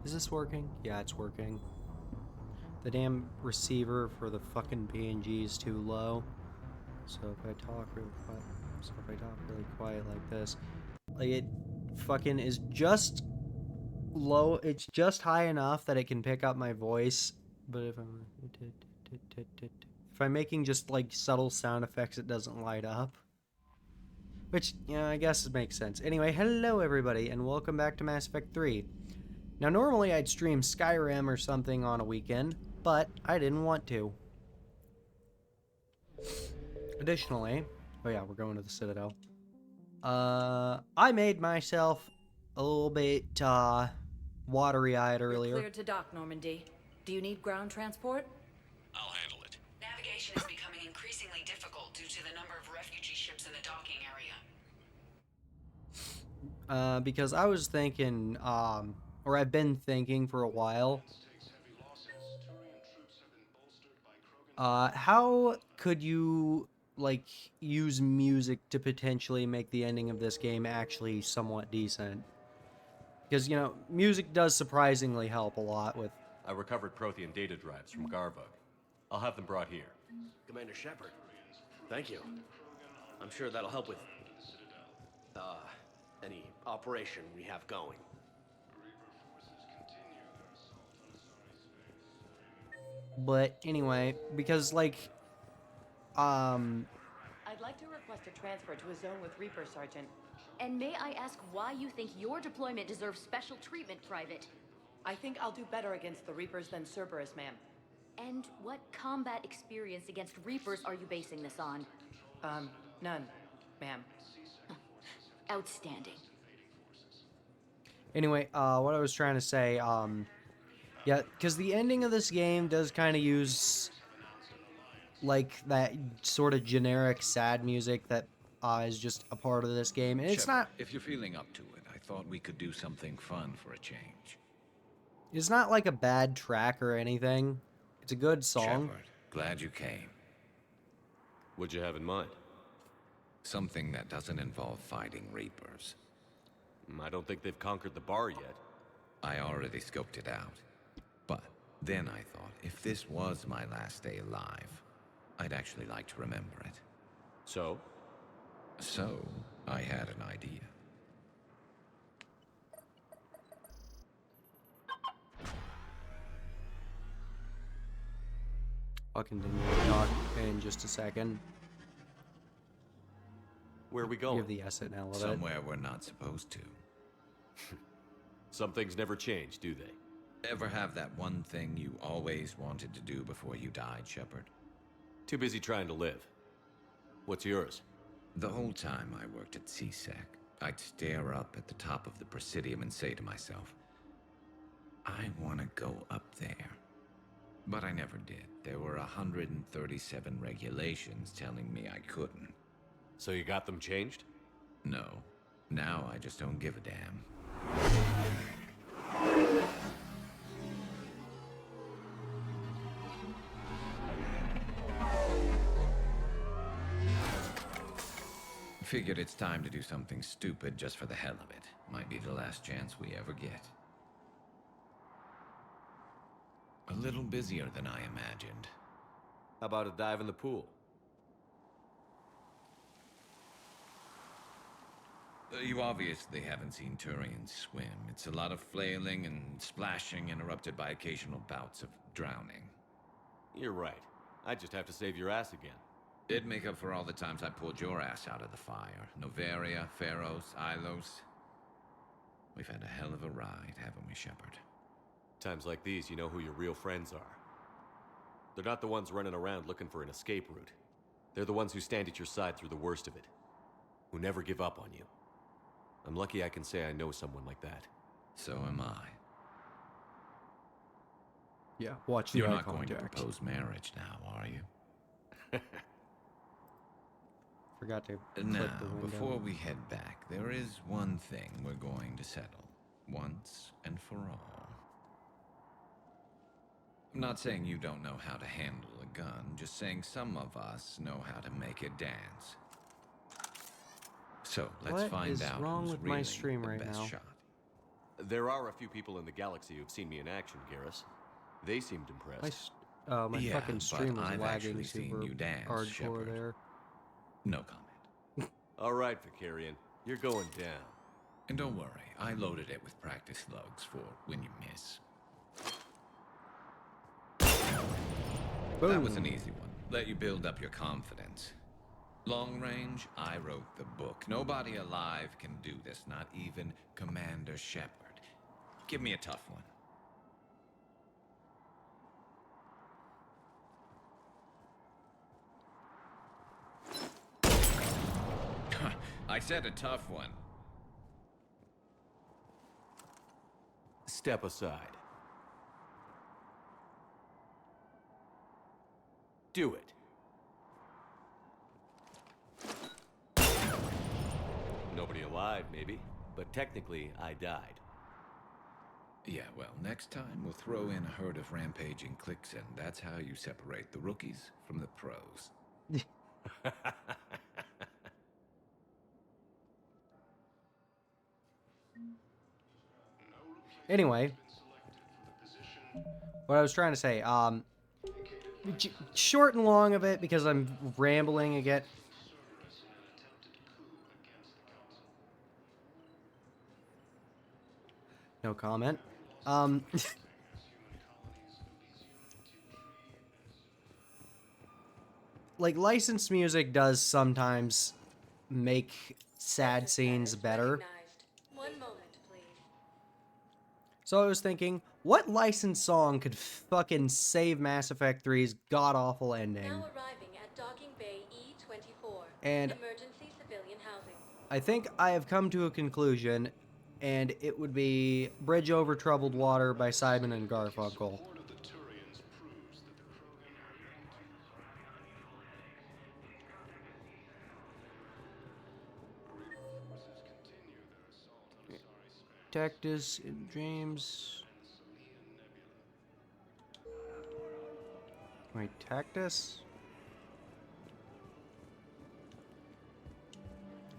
Is this working? Yeah, it's working. The damn receiver for the fucking PNG is too low. So if I talk really quiet like this, like it fucking is just low. It's just high enough that it can pick up my voice. But if I'm making just like subtle sound effects, it doesn't light up. Which, I guess it makes sense. Anyway, hello everybody, and welcome back to Mass Effect 3. Now, normally I'd stream Skyrim or something on a weekend, but I didn't want to. Additionally, oh yeah, we're going to the Citadel. I made myself a little bit, watery-eyed earlier. You're cleared to dock, Normandy. Do you need ground transport? I'll handle it. Navigation is becoming increasingly difficult due to the number of refugee ships in the docking area. Because I was thinking, or I've been thinking for a while, how could you, like, use music to potentially make the ending of this game actually somewhat decent? Because, music does surprisingly help a lot with... I recovered Prothean data drives from Garvug. I'll have them brought here. Commander Shepard, thank you. I'm sure that'll help with, any operation we have going. But anyway, because, like, I'd like to request a transfer to a zone with Reaper, Sergeant. And may I ask why you think your deployment deserves special treatment, Private? I think I'll do better against the Reapers than Cerberus, ma'am. And what combat experience against Reapers are you basing this on? None, ma'am. Outstanding. Anyway, what I was trying to say, yeah, because the ending of this game does kind of use, like, that sort of generic sad music that is just a part of this game. And it's Shepard, not... If you're feeling up to it, I thought we could do something fun for a change. It's not like a bad track or anything. It's a good song. Shepard, glad you came. What'd you have in mind? Something that doesn't involve fighting Reapers. I don't think they've conquered the bar yet. I already scoped it out. But then I thought, if this was my last day alive, I'd actually like to remember it. So? So, I had an idea. I'll continue to talk in just a second. Where are we going? Give the asset now. Somewhere we're not supposed to. Some things never change, do they? Ever have that one thing you always wanted to do before you died, Shepard? Too busy trying to live. What's yours? The whole time I worked at CSEC, I'd stare up at the top of the Presidium and say to myself, I want to go up there. But I never did. There were 137 regulations telling me I couldn't. So you got them changed? No. Now I just don't give a damn. Figured it's time to do something stupid just for the hell of it. Might be the last chance we ever get. A little busier than I imagined. How about a dive in the pool? You obviously haven't seen Turians swim. It's a lot of flailing and splashing interrupted by occasional bouts of drowning. You're right. I just have to save your ass again. It'd make up for all the times I pulled your ass out of the fire. Noveria, Pharos, Ilos. We've had a hell of a ride, haven't we, Shepard? Times like these, you know who your real friends are. They're not the ones running around looking for an escape route. They're the ones who stand at your side through the worst of it. Who never give up on you. I'm lucky I can say I know someone like that. So am I. Yeah, watch the You're eye not going to contact. propose marriage now, are you? Forgot to click Now, the window. before we head back, there is one thing we're going to settle. Once and for all. I'm not saying you don't know how to handle a gun, just saying some of us know how to make it dance. So let's What find is out wrong who's with my really stream the right best now? shot. There are a few people in the galaxy who've seen me in action, Garrus. They seemed impressed. My Yeah, fucking but stream was I've lagging actually seen super you dance, hardcore Shepard. there. No comment. All right, Vicarian. You're going down. And don't worry, I loaded it with practice slugs for when you miss. That was an easy one. Let you build up your confidence. Long range, I wrote the book. Nobody alive can do this, not even Commander Shepard. Give me a tough one. I said a tough one. Step aside. Do it. Nobody alive, maybe, but technically, I died. Yeah, well, next time we'll throw in a herd of rampaging cliques, and that's how you separate the rookies from the pros. Anyway, what I was trying to say, short and long of it, because I'm rambling again. No comment. Like, licensed music does sometimes make sad scenes better. One moment, please. So I was thinking, what licensed song could fucking save Mass Effect 3's god-awful ending? Now arriving at Docking Bay E-24. And Emergency civilian housing. I think I have come to a conclusion, and it would be Bridge Over Troubled Water by Simon and Garfunkel. Tactus and James. Wait, Tactus?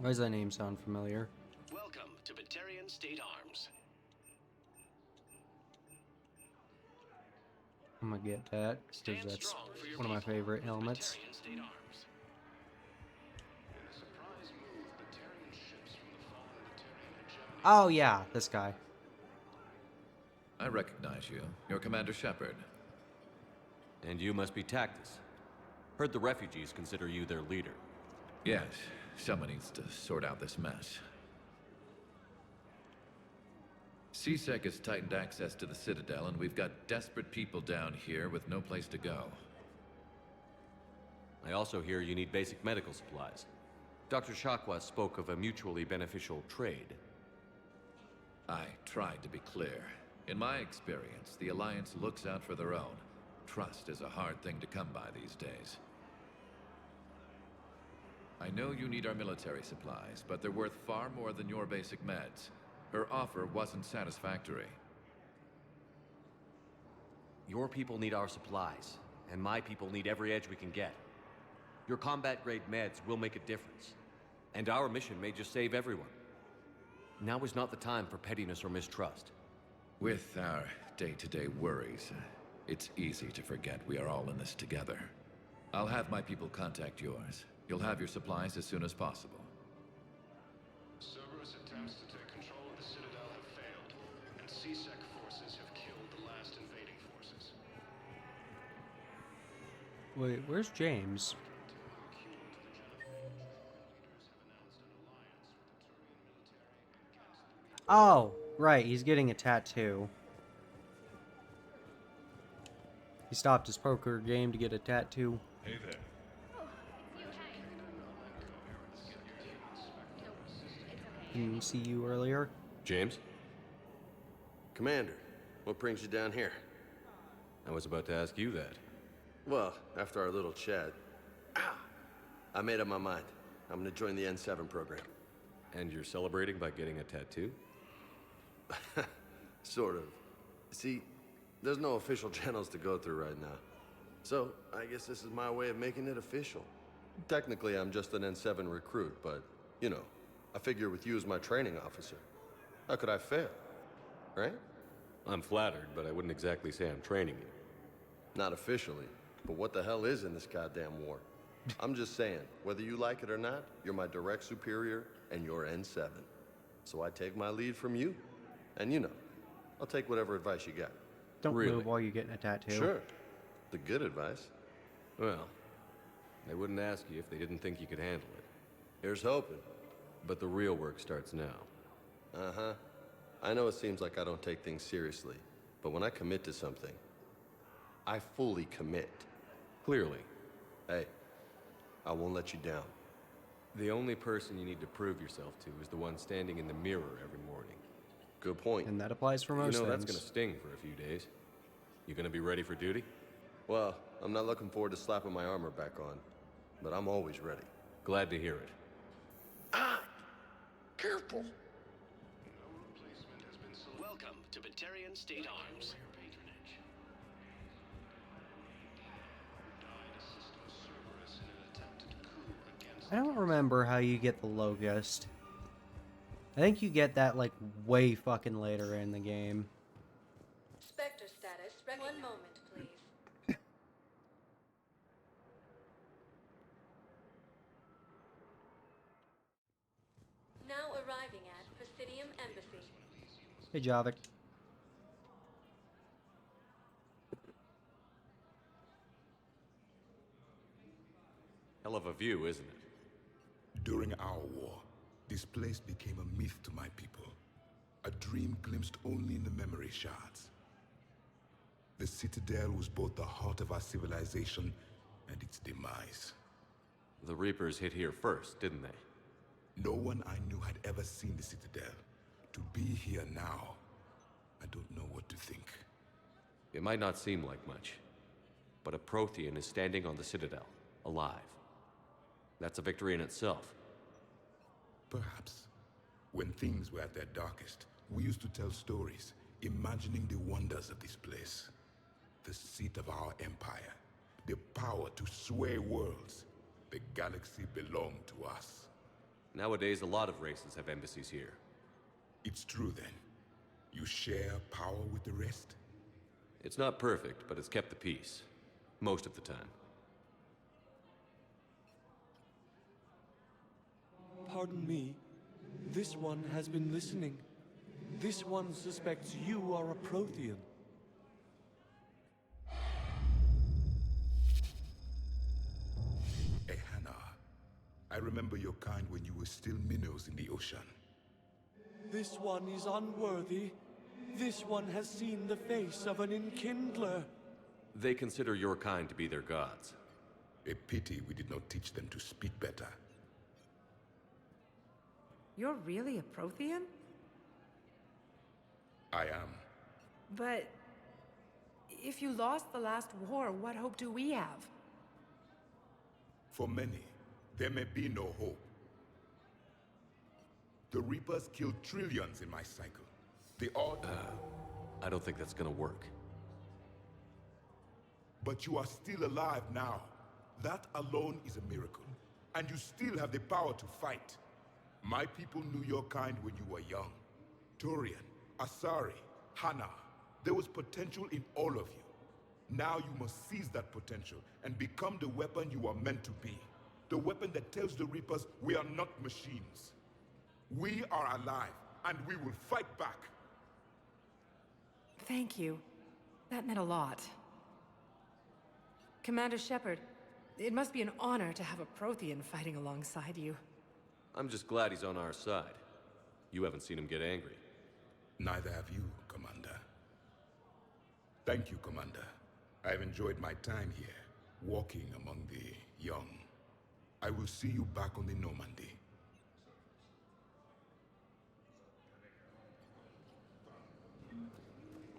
Why does that name sound familiar? Welcome to Batarian State Arms. I'm gonna get that, because that's one of my favorite helmets. Batarian State Arms. Oh yeah, this guy. I recognize you. You're Commander Shepard. And you must be Tactus. Heard the refugees consider you their leader. Yes, someone needs to sort out this mess. CSEC has tightened access to the Citadel, and we've got desperate people down here with no place to go. I also hear you need basic medical supplies. Dr. Shakwa spoke of a mutually beneficial trade. I tried to be clear. In my experience, the Alliance looks out for their own. Trust is a hard thing to come by these days. I know you need our military supplies, but they're worth far more than your basic meds. Her offer wasn't satisfactory. Your people need our supplies, and my people need every edge we can get. Your combat-grade meds will make a difference, and our mission may just save everyone. Now is not the time for pettiness or mistrust. With our day-to-day worries, it's easy to forget we are all in this together. I'll have my people contact yours. You'll have your supplies as soon as possible. Cerberus attempts to take control of the Citadel have failed, and CSEC forces have killed the last invading forces. Wait, where's James? Oh, right, he's getting a tattoo. He stopped his poker game to get a tattoo. Hey there. Didn't see you earlier. James? Commander, what brings you down here? I was about to ask you that. Well, after our little chat, I made up my mind. I'm gonna join the N7 program. And you're celebrating by getting a tattoo? Sort of. See, there's no official channels to go through right now. So, I guess this is my way of making it official. Technically, I'm just an N7 recruit, but, you know, I figure with you as my training officer, how could I fail? Right? I'm flattered, but I wouldn't exactly say I'm training you. Not officially, but what the hell is in this goddamn war? I'm just saying, whether you like it or not, you're my direct superior and you're N7. So I take my lead from you. And you know, I'll take whatever advice you got. Don't Really? move while you're getting a tattoo. Sure. The good advice. Well, they wouldn't ask you if they didn't think you could handle it. Here's hoping. But the real work starts now. Uh-huh. I know it seems like I don't take things seriously, but when I commit to something, I fully commit. Clearly, Hey, I won't let you down. the only person you need to prove yourself to is the one standing in the mirror every morning. Good point. And that applies for You most know things. that's gonna sting for a few days. You gonna be ready for duty? Well, I'm not looking forward to slapping my armor back on, but I'm always ready. Glad to hear it. Careful! No replacement has been selected. Welcome to Batarian State Arms. Patronage. Died a system Cerberus in an attempted coup against I don't remember how you get the Locust. I think you get that like way fucking later in the game. Spectre status. One moment, please. Now arriving at Presidium Embassy. Hey, Javik. Hell of a view, isn't it? During our war, this place became a myth to my people. A dream glimpsed only in the memory shards. The Citadel was both the heart of our civilization and its demise. The Reapers hit here first, didn't they? No one I knew had ever seen the Citadel. To be here now, I don't know what to think. It might not seem like much, but a Prothean is standing on the Citadel, alive. That's a victory in itself. Perhaps. When things were at their darkest, we used to tell stories, imagining the wonders of this place. The seat of our empire. The power to sway worlds. The galaxy belonged to us. Nowadays, a lot of races have embassies here. It's true then. You share power with the rest? It's not perfect, but it's kept the peace. Most of the time. Pardon me. This one has been listening. This one suspects you are a Prothean. Ehana. I remember your kind when you were still minnows in the ocean. This one is unworthy. This one has seen the face of an enkindler. They consider your kind to be their gods. A pity we did not teach them to speak better. You're really a Prothean? I am. But if you lost the last war, what hope do we have? For many, there may be no hope. The Reapers killed trillions in my cycle. The odd... I don't think that's gonna work. But you are still alive now. That alone is a miracle. And you still have the power to fight. My people knew your kind when you were young. Turian, Asari, Hana. There was potential in all of you. Now you must seize that potential and become the weapon you are meant to be. The weapon that tells the Reapers we are not machines. We are alive, and we will fight back. Thank you. That meant a lot. Commander Shepard, it must be an honor to have a Prothean fighting alongside you. I'm just glad he's on our side. You haven't seen him get angry. Neither have you, Commander. Thank you, Commander. I've enjoyed my time here, walking among the young. I will see you back on the Normandy.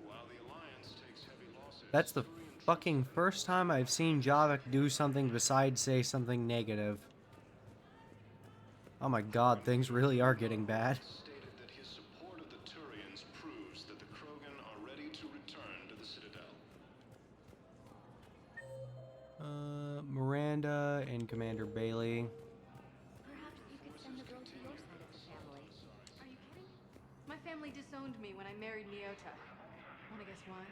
While the Alliance takes heavy losses, That's the fucking first time I've seen Javik do something besides say something negative. Oh my god, things really are getting bad. stated that his support of the Turians proves that the Krogan are ready to return to the Citadel. Miranda and Commander Bailey. Perhaps you could send the girl to your side of the family disowned me when I married Nyota. Wanna guess why?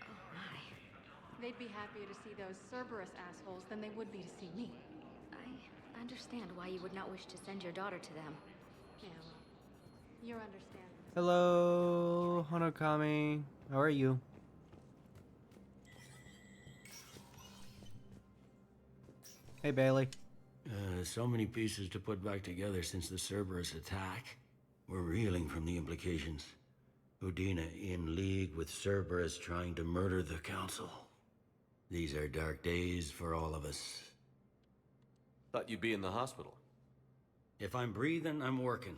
Oh my. They'd be happier to see those Cerberus assholes than they would be to see me. I understand why you would not wish to send your daughter to them. Yeah, well, you're understanding. Hello, Hanokami. How are you? Hey, Bailey. So many pieces to put back together since the Cerberus attack. We're reeling from the implications. Udina in league with Cerberus trying to murder the Council. These are dark days for all of us. Thought you'd be in the hospital. If I'm breathing, I'm working.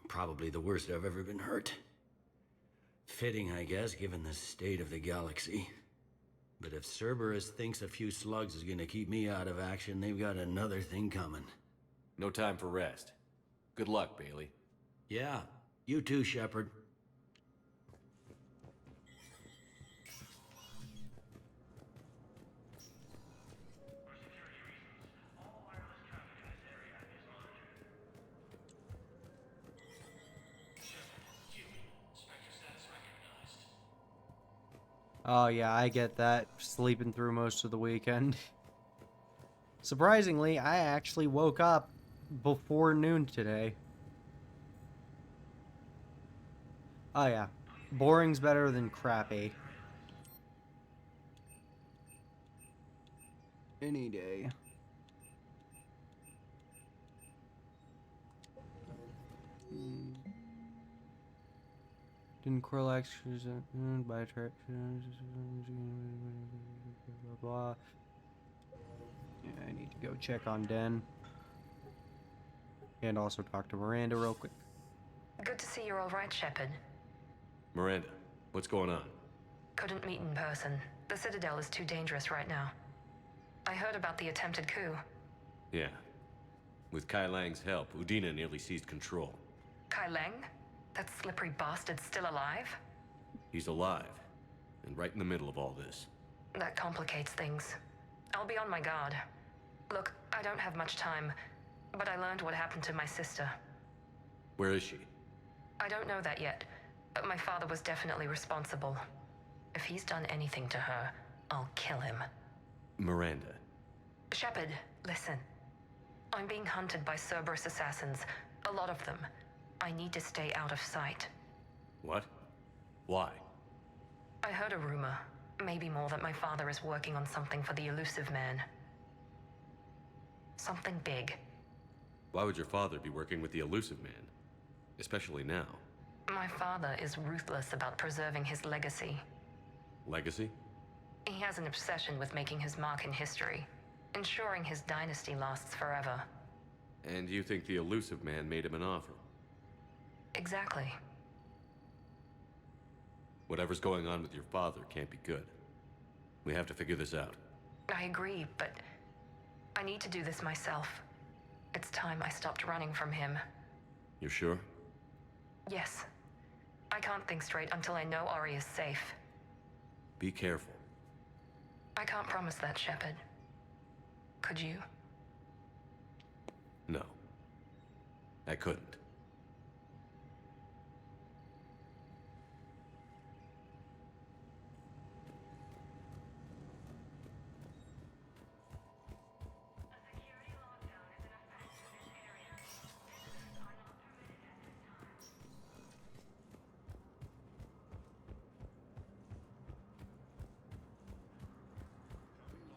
Probably the worst I've ever been hurt. Fitting, I guess, given the state of the galaxy. But if Cerberus thinks a few slugs is gonna keep me out of action, they've got another thing coming. No time for rest. Good luck, Bailey. Yeah, you too, Shepard. Oh yeah, I get that. Sleeping through most of the weekend. Surprisingly, I actually woke up before noon today. Oh yeah. Boring's better than crappy. Any day. Didn't Corlax by trip blah. Yeah, I need to go check on Den. And also talk to Miranda real quick. Good to see you're all right, Shepard. Miranda, what's going on? Couldn't meet in person. The Citadel is too dangerous right now. I heard about the attempted coup. Yeah. With Kai Lang's help, Udina nearly seized control. Kai Lang? That slippery bastard's still alive? He's alive, and right in the middle of all this. That complicates things. I'll be on my guard. Look, I don't have much time, but I learned what happened to my sister. Where is she? I don't know that yet, but my father was definitely responsible. If he's done anything to her, I'll kill him. Miranda. Shepard, listen. I'm being hunted by Cerberus assassins. A lot of them. I need to stay out of sight. What? Why? I heard a rumor, maybe more, that my father is working on something for the Elusive Man. Something big. Why would your father be working with the Elusive Man? Especially now. My father is ruthless about preserving his legacy. Legacy? He has an obsession with making his mark in history, ensuring his dynasty lasts forever. And you think the Elusive Man made him an offer? Exactly. Whatever's going on with your father can't be good. We have to figure this out. I agree, but I need to do this myself. It's time I stopped running from him. You're sure? Yes. I can't think straight until I know Ori is safe. Be careful. I can't promise that, Shepard. Could you? No. I couldn't.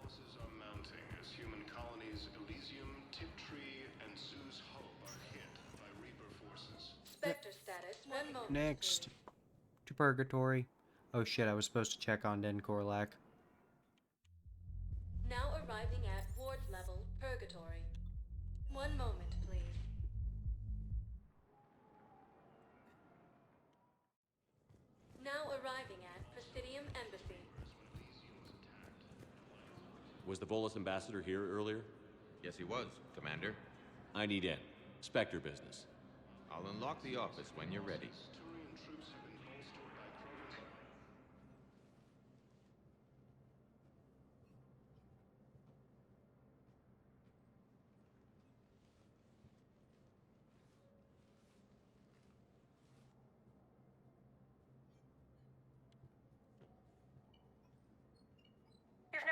Losses are mounting as human colonies Elysium, Tiptree, and Zeus Hope are hit by Reaper forces. Spectre status, 1 moment. Next. To Purgatory. Oh shit, I was supposed to check on Den Korlak. Now arriving at ward level, Purgatory. 1 moment, please. Now arriving at Presidium Embassy. Was the Volus ambassador here earlier? Yes, he was, Commander. I need in. Spectre business. I'll unlock the office when you're ready. Turian troops have been bolstered by Krogan.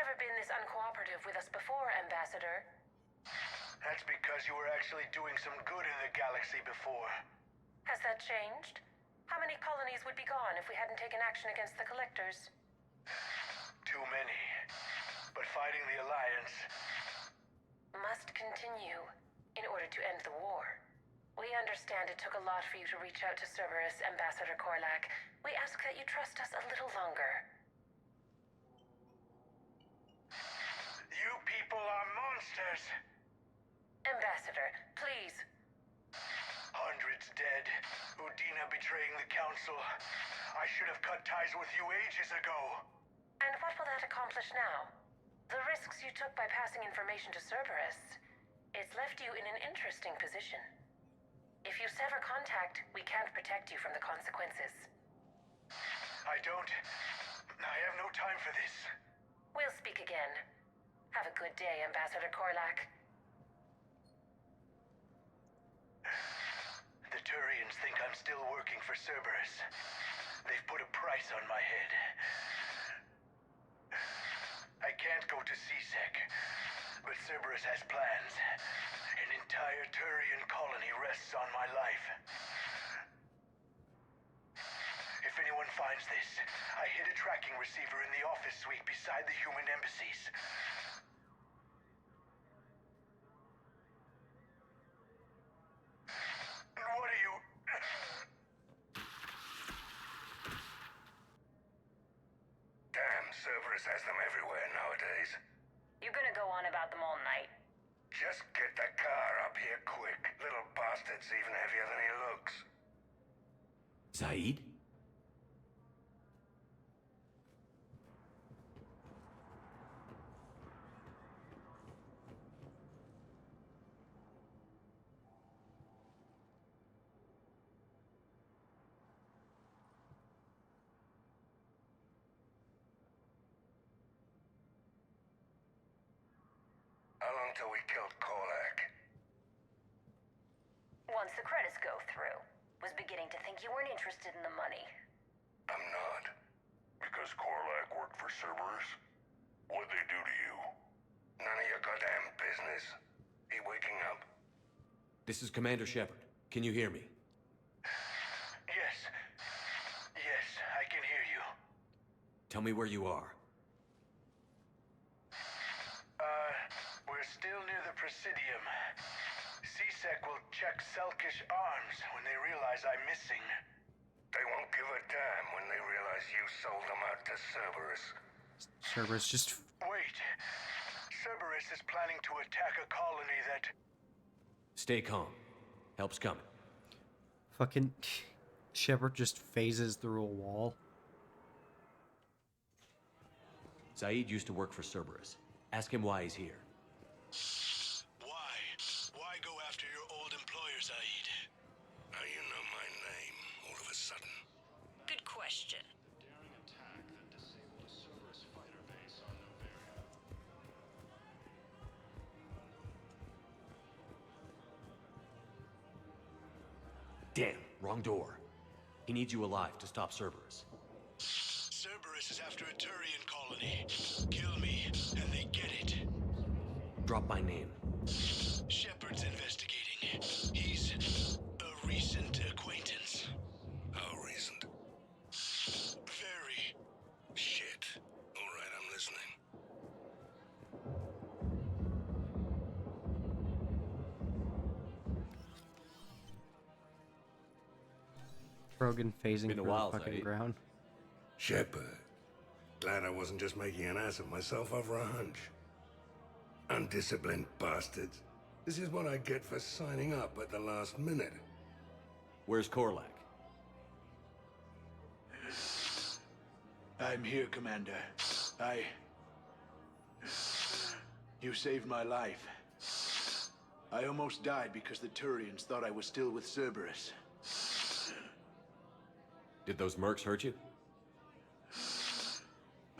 never been this uncooperative with us before, Ambassador. That's because you were actually doing some good in the galaxy before. Has that changed? How many colonies would be gone if we hadn't taken action against the Collectors? Too many. But fighting the Alliance... must continue in order to end the war. We understand it took a lot for you to reach out to Cerberus, Ambassador Korlak. We ask that you trust us a little longer. You people are monsters! Ambassador, please. Hundreds dead. Udina betraying the Council. I should have cut ties with you ages ago. And what will that accomplish now? The risks you took by passing information to Cerberus. It's left you in an interesting position. If you sever contact, we can't protect you from the consequences. I have no time for this. We'll speak again. Have a good day, Ambassador Korlak. The Turians think I'm still working for Cerberus. They've put a price on my head. I can't go to C-Sec, but Cerberus has plans. An entire Turian colony rests on my life. If anyone finds this, I hid a tracking receiver in the office suite beside the human embassies. What are you... Damn, Cerberus has them everywhere nowadays. You're gonna go on about them all night. Just get the car up here quick. Little bastard's even heavier than he looks. Zaid? How long till we killed Korlak? Once the credits go through. Was beginning to think you weren't interested in the money. I'm not. Because Korlak worked for Cerberus? What'd they do to you? None of your goddamn business. He waking up? This is Commander Shepard. Can you hear me? Yes. Yes, I can hear you. Tell me where you are. We're still near the Presidium. C-Sec will check Selkish arms when they realize I'm missing. They won't give a damn when they realize you sold them out to Cerberus. Cerberus just... Wait. Cerberus is planning to attack a colony that... Stay calm. Help's coming. Fucking... Shepard just phases through a wall. Zaid used to work for Cerberus. Ask him why he's here. Why? Why go after your old employer, Zaid? How you know my name all of a sudden? Good question. Daring attack that disabled a Cerberus fighter base on Noveria. Damn, wrong door. He needs you alive to stop Cerberus. Cerberus is after a Turian colony. Kill me, and they get it. Drop my name. Shepard's investigating. He's a recent acquaintance. How recent? Very. Shit. All right, I'm listening. Krogan phasing Been a through while, the fucking Zaid. ground. Shepard. Glad I wasn't just making an ass of myself over a hunch. Undisciplined bastards. This is what I get for signing up at the last minute. Where's Korlak? I'm here, Commander. You saved my life. I almost died because the Turians thought I was still with Cerberus. Did those mercs hurt you?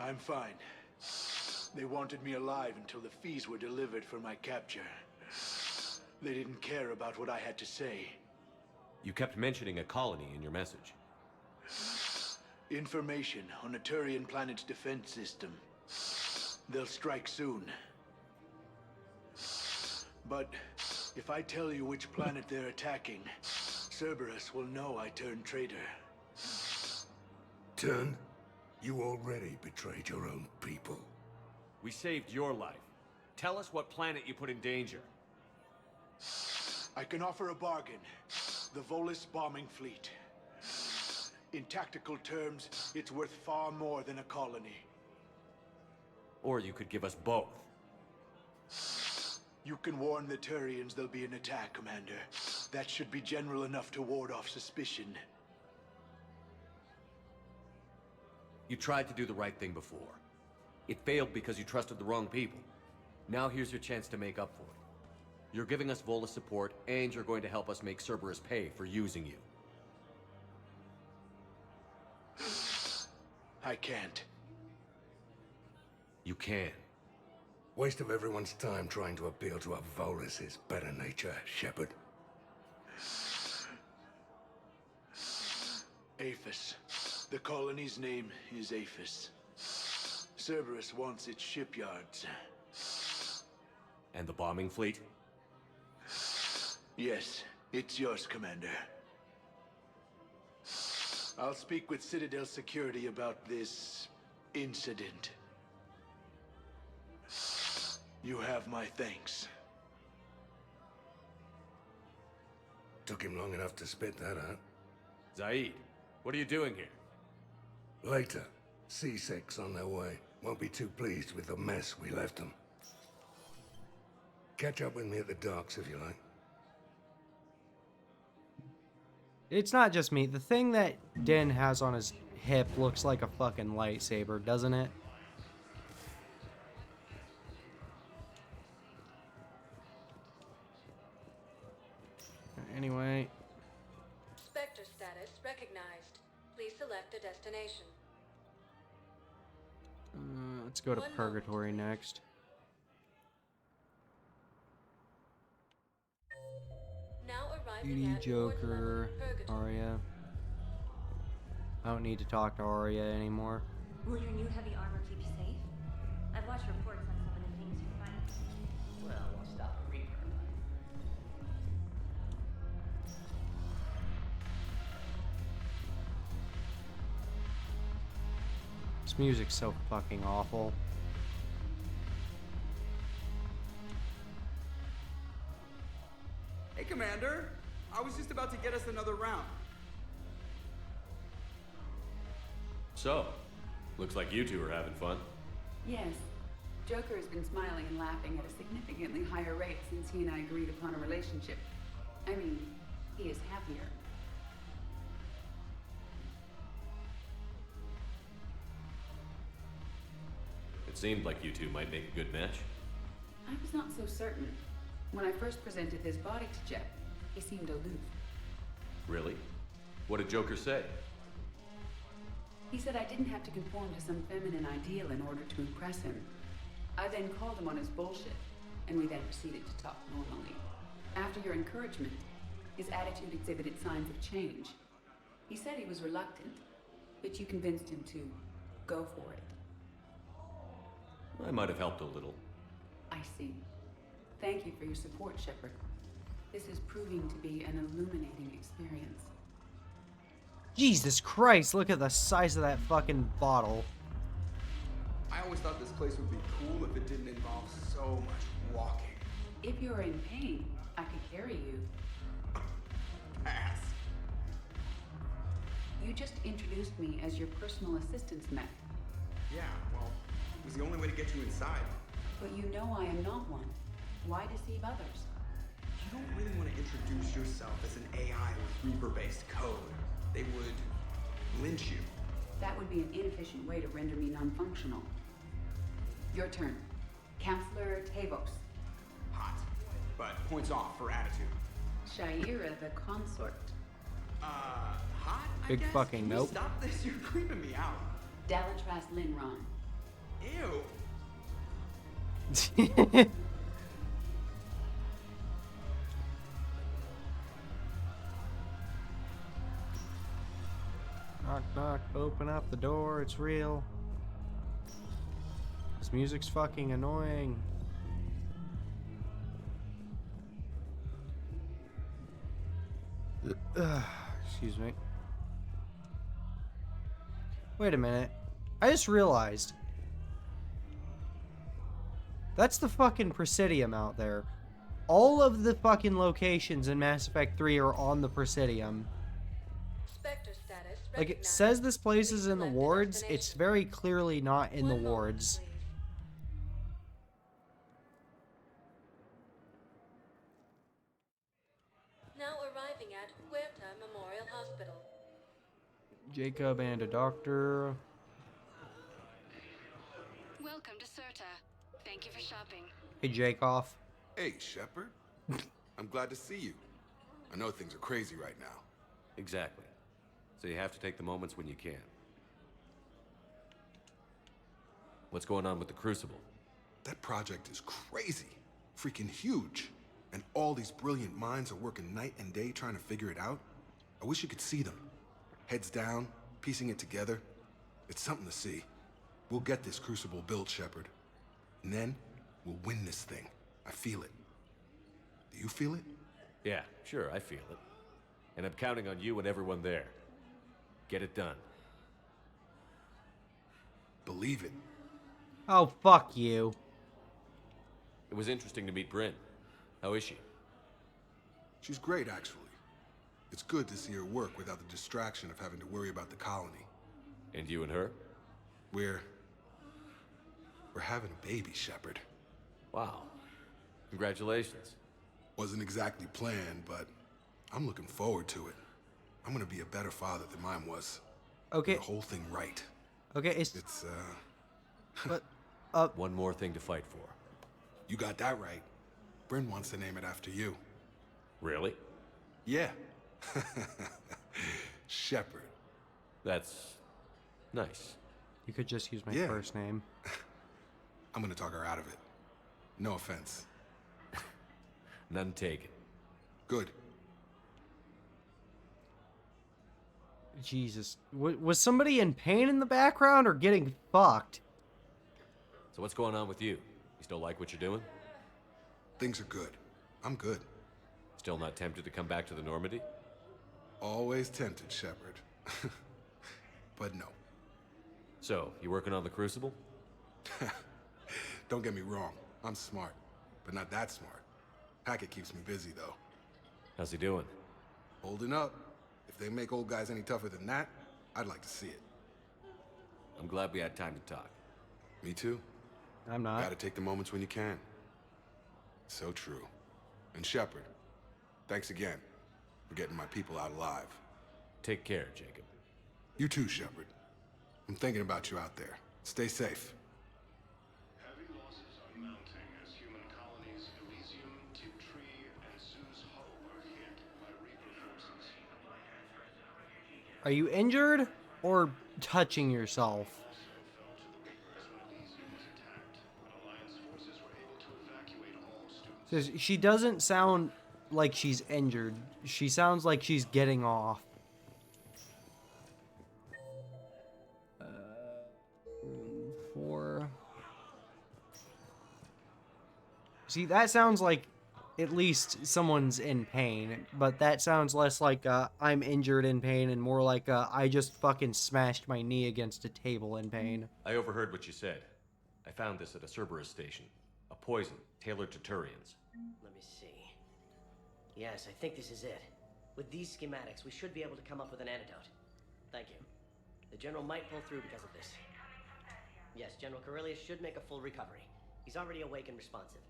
I'm fine. They wanted me alive until the fees were delivered for my capture. They didn't care about what I had to say. You kept mentioning a colony in your message. Information on a Turian planet's defense system. They'll strike soon. But if I tell you which planet they're attacking, Cerberus will know I turned traitor. Turn? You already betrayed your own people. We saved your life. Tell us what planet you put in danger. I can offer a bargain. The Volus bombing fleet. In tactical terms, it's worth far more than a colony. Or you could give us both. You can warn the Turians there'll be an attack, Commander. That should be general enough to ward off suspicion. You tried to do the right thing before. It failed because you trusted the wrong people. Now here's your chance to make up for it. You're giving us Volus support, and you're going to help us make Cerberus pay for using you. I can't. You can. Waste of everyone's time trying to appeal to a Volus' better nature, Shepard. Aphis. The colony's name is Aphis. Cerberus wants its shipyards. And the bombing fleet? Yes, it's yours, Commander. I'll speak with Citadel Security about this incident. You have my thanks. Took him long enough to spit that out. Zaid, what are you doing here? Later. C-Sec's on their way. Won't be too pleased with the mess we left them. Catch up with me at the docks if you like. It's not just me. The thing that Din has on his hip looks like a fucking lightsaber, doesn't it? Anyway. Spectre status recognized. Please select a destination. Let's go to Purgatory next. Now arriving Beauty, at Joker, Purgatory. Arya. I don't need to talk to Arya anymore. Will your new heavy armor keep you safe? I've watched reports on some of the things you find. Well, we'll stop a Reaper. This music's so fucking awful. Hey, Commander. I was just about to get us another round. So, looks like you two are having fun. Yes. Joker has been smiling and laughing at a significantly higher rate since he and I agreed upon a relationship. I mean, he is happier. It seemed like you two might make a good match. I was not so certain. When I first presented his body to Jeff, he seemed aloof. Really? What did Joker say? He said I didn't have to conform to some feminine ideal in order to impress him. I then called him on his bullshit, and we then proceeded to talk normally. After your encouragement, his attitude exhibited signs of change. He said he was reluctant, but you convinced him to go for it. I might have helped a little. I see. Thank you for your support, Shepard. This is proving to be an illuminating experience. Jesus Christ, look at the size of that fucking bottle. I always thought this place would be cool if it didn't involve so much walking. If you're in pain, I could carry you. Pass. You just introduced me as your personal assistance mech. Yeah, well, it was the only way to get you inside. But you know I am not one. Why deceive others? You don't really want to introduce yourself as an AI with Reaper-based code. They would lynch you. That would be an inefficient way to render me non-functional. Your turn. Counselor Tavos. Hot. But points off for attitude. Shaira the consort. Hot, I Big guess? fucking Can you nope. Stop this, you're creeping me out. Dalatras Linron. Ew. Knock, knock, open up the door, it's real. This This music's fucking annoying. Excuse me. Wait a minute. I just realized. That's the fucking Presidium out there. All of the fucking locations in Mass Effect 3 are on the Presidium. Spectre status Like, it recognized. says this place is in the Select wards. destination. It's very clearly not in the One moment, wards. please. Now arriving at Huerta Memorial Hospital. Jacob and a doctor. Welcome to Serta. Thank you for shopping. Hey, Jacob. Hey, Shepard. I'm glad to see you. I know things are crazy right now. Exactly. So you have to take the moments when you can. What's going on with the Crucible? That project is crazy. Freaking huge. And all these brilliant minds are working night and day trying to figure it out. I wish you could see them. Heads down, piecing it together. It's something to see. We'll get this Crucible built, Shepard. And then, we'll win this thing. I feel it. Do you feel it? Yeah, sure, I feel it. And I'm counting on you and everyone there. Get it done. Believe it. Oh, fuck you. It was interesting to meet Bryn. How is she? She's great, actually. It's good to see her work without the distraction of having to worry about the colony. And you and her? We're having a baby, Shepard. Wow. Congratulations. Wasn't exactly planned, but I'm looking forward to it. I'm gonna be a better father than mine was. Okay. Get the whole thing right. Okay, It's But, One more thing to fight for. You got that right. Bryn wants to name it after you. Really? Yeah. Shepard. That's nice. You could just use my Yeah. first name. I'm gonna talk her out of it. No offense. None taken. Good. Jesus. Was somebody in pain in the background or getting fucked? So what's going on with you? You still like what you're doing? Things are good. I'm good. Still not tempted to come back to the Normandy? Always tempted, Shepard. But no. So, you working on the Crucible? Don't get me wrong. I'm smart, but not that smart. Hackett keeps me busy, though. How's he doing? Holding up. If they make old guys any tougher than that, I'd like to see it. I'm glad we had time to talk. Me too. I'm not. Gotta take the moments when you can. So true. And Shepard, thanks again for getting my people out alive. Take care, Jacob. You too, Shepard. I'm thinking about you out there. Stay safe. Heavy losses are mounting as human colonies Elysium, Tiptree, and Zeus Hope are hit by Reaper forces. Are you injured or touching yourself? Says she doesn't sound like she's injured. She sounds like she's getting off. Room 4. See, that sounds like at least someone's in pain, but that sounds less like I'm injured in pain and more like I just fucking smashed my knee against a table in pain. I overheard what you said. I found this at a Cerberus station. A poison tailored to Turians. Let me see. Yes, I think this is it. With these schematics, we should be able to come up with an antidote. Thank you. The General might pull through because of this. Yes, General Corellius should make a full recovery. He's already awake and responsive.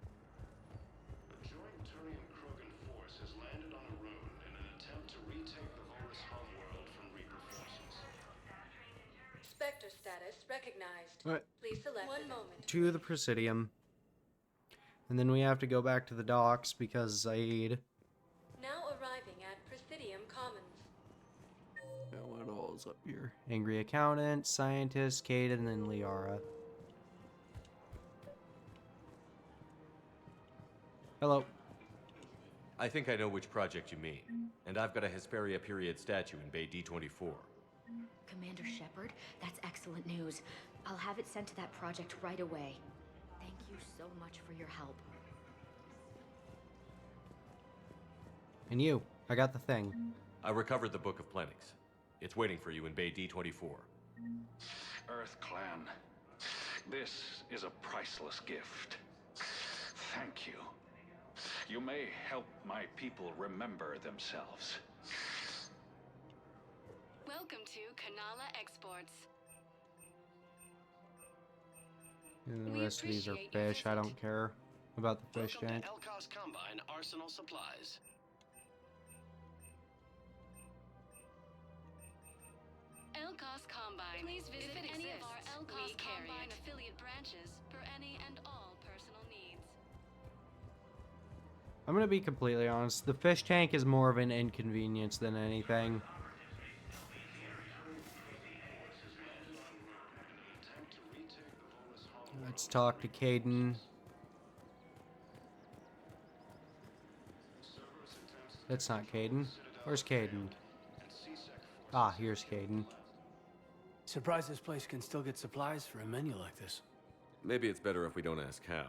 A joint Turian-Krogan force has landed on Arun in an attempt to retake the Volus homeworld from Reaper forces. Spectre status recognized. What? Please select one moment. To the Presidium. And then we have to go back to the docks because Zaid. Now arriving at Presidium Commons. What all's up here? Angry Accountant, Scientist, Kate, and then Liara. Hello. I think I know which project you mean. And I've got a Hesperia period statue in Bay D24. Commander Shepard, that's excellent news. I'll have it sent to that project right away. Thank you so much for your help. And you, I got the thing. I recovered the Book of Plenix. It's waiting for you in Bay D24. Earth Clan, this is a priceless gift. Thank you. You may help my people remember themselves. Welcome to Kanala Exports. And the rest of these are fish. I don't care about the fish tank. Elcos Combine Arsenal Supplies. Elcos Combine. Please visit any of our Elcos Combine affiliate branches for any and all personal needs. I'm gonna be completely honest. The fish tank is more of an inconvenience than anything. Let's talk to Kaidan. That's not Kaidan. Where's Kaidan? Ah, here's Kaidan. Surprised this place can still get supplies for a menu like this. Maybe it's better if we don't ask how.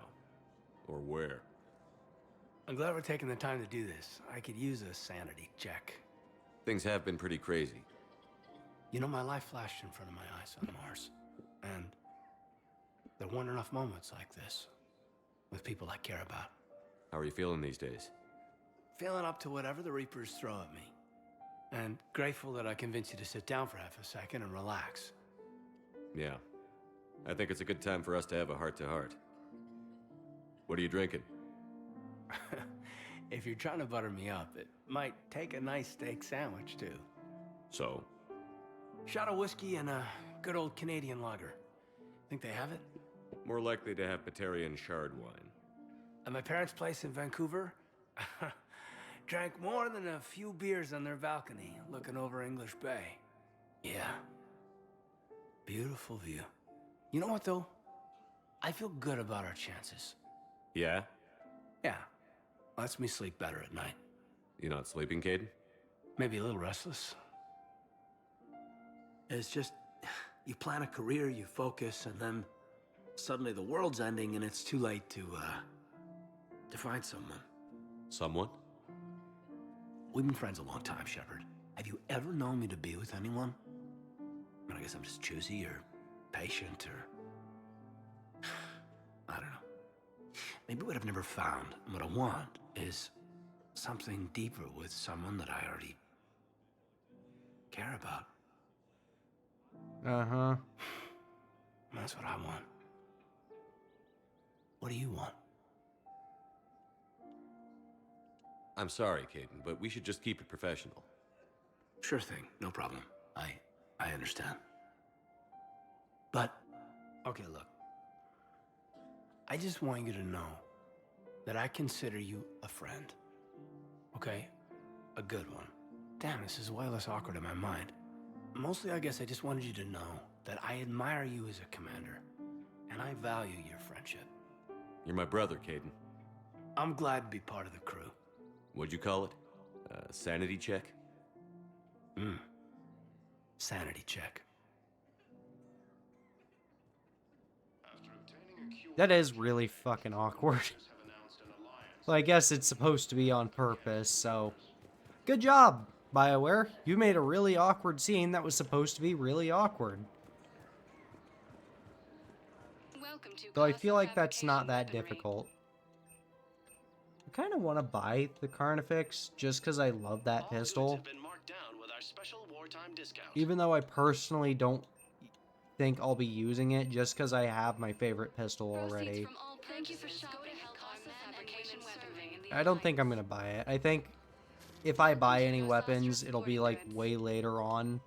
Or where. I'm glad we're taking the time to do this. I could use a sanity check. Things have been pretty crazy. You know, my life flashed in front of my eyes on Mars. And there weren't enough moments like this. With people I care about. How are you feeling these days? Feeling up to whatever the Reapers throw at me. And grateful that I convinced you to sit down for half a second and relax. Yeah. I think it's a good time for us to have a heart-to-heart. What are you drinking? If you're trying to butter me up, it might take a nice steak sandwich, too. So? Shot of whiskey and a good old Canadian lager. Think they have it? More likely to have Batarian shard wine. At my parents' place in Vancouver, drank more than a few beers on their balcony, looking over English Bay. Yeah. Beautiful view. You know what, though? I feel good about our chances. Yeah? Yeah. Lets me sleep better at night. You not sleeping, Kaidan? Maybe a little restless. It's just, you plan a career, you focus, and then suddenly the world's ending and it's too late to find someone. Someone? We've been friends a long time, Shepard. Have you ever known me to be with anyone? I mean, I guess I'm just choosy or patient or... I don't know. Maybe what I've never found and what I want is something deeper with someone that I already care about. Uh-huh. That's what I want. What do you want? I'm sorry, Kaidan, but we should just keep it professional. Sure thing, no problem. I understand. But, okay, look. I just want you to know that I consider you a friend. Okay? A good one. Damn, this is way less awkward in my mind. Mostly, I guess I just wanted you to know that I admire you as a commander, and I value your friendship. You're my brother, Kaidan. I'm glad to be part of the crew. What'd you call it? Sanity check? Sanity check. That is really fucking awkward. Well, I guess it's supposed to be on purpose, so... Good job, BioWare. You made a really awkward scene that was supposed to be really awkward. Though I feel like that's not that difficult. I kind of want to buy the Carnifex just because I love that pistol. Even though I personally don't think I'll be using it just because I have my favorite pistol already. I don't think I'm going to buy it. I think if I buy any weapons, it'll be like way later on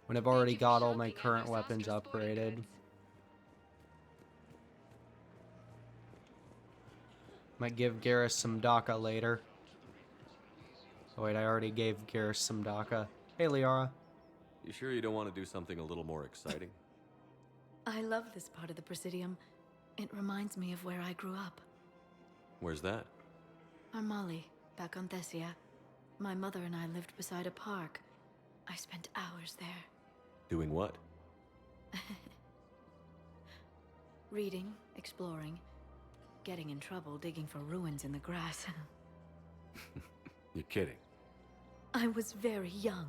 when I've already got all my current weapons upgraded. Might give Garrus some DACA later. Oh wait, I already gave Garrus some DACA. Hey, Liara. You sure you don't want to do something a little more exciting? I love this part of the Presidium. It reminds me of where I grew up. Where's that? Armali. back on Thessia. My mother and I lived beside a park. I spent hours there. Doing what? Reading, exploring, getting in trouble digging for ruins in the grass. You're kidding. I was very young.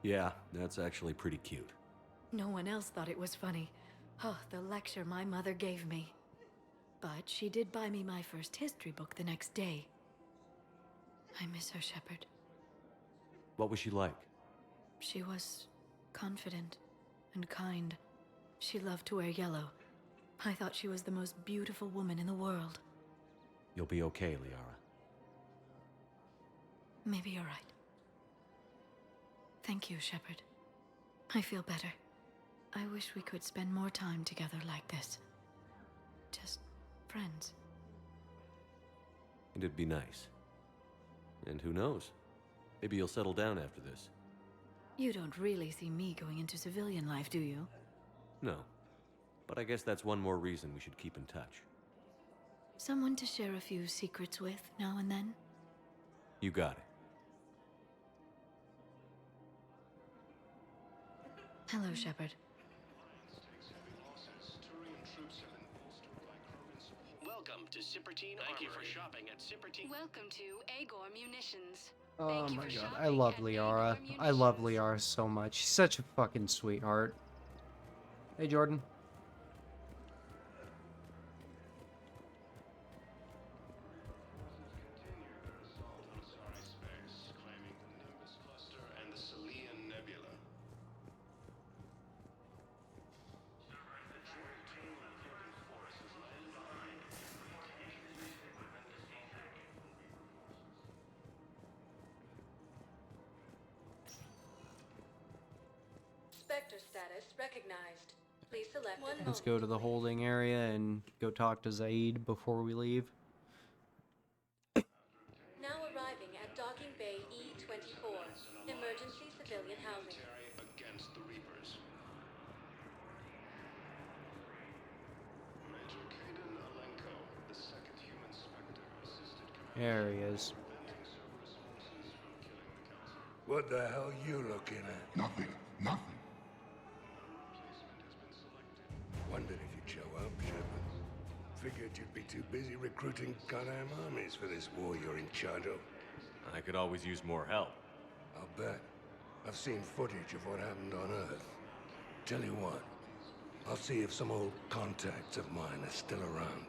Yeah, that's actually pretty cute. No one else thought it was funny. Oh, the lecture my mother gave me. But she did buy me my first history book the next day. I miss her, Shepard. What was she like? She was confident and kind. She loved to wear yellow. I thought she was the most beautiful woman in the world. You'll be okay, Liara. Maybe you're right. Thank you, Shepard. I feel better. I wish we could spend more time together like this. Just friends. And it'd be nice. And who knows? Maybe you'll settle down after this. You don't really see me going into civilian life, do you? No. But I guess that's one more reason we should keep in touch. Someone to share a few secrets with now and then? You got it. Hello, Shepard. Welcome to Sippertine Thank you for shopping at Sippertine. Welcome to Agor Munitions. Oh my god, I love Liara. I love Liara so much. She's such a fucking sweetheart. Hey, Jordan. Spectre status recognized. Please select one Let's moment. go to the holding area and go talk to Zaid before we leave. Now arriving at Docking Bay E-24. Emergency civilian housing. Against the Reapers. Major Kaden Alenko, the second human Spectre, assisted There he is. What the hell you looking at? Nothing. Nothing. Wondered if you'd show up, Shepard. Figured you'd be too busy recruiting goddamn armies for this war you're in charge of. I could always use more help. I'll bet. I've seen footage of what happened on Earth. Tell you what, I'll see if some old contacts of mine are still around.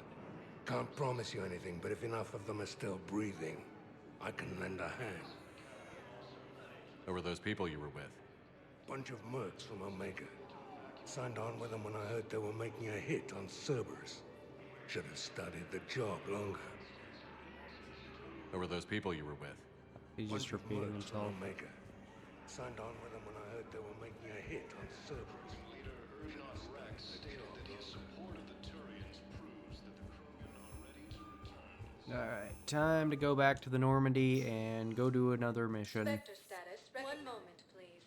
Can't promise you anything, but if enough of them are still breathing, I can lend a hand. Who were those people you were with? Bunch of mercs from Omega. Signed on with them when I heard they were making a hit on Cerberus. Should have studied the job longer. Who were those people you were with? He's just repeating himself. Omega. Signed on with them when I heard they were making a hit on Cerberus. Alright, time to go back to the Normandy and go do another mission. Spectre status. One moment, please.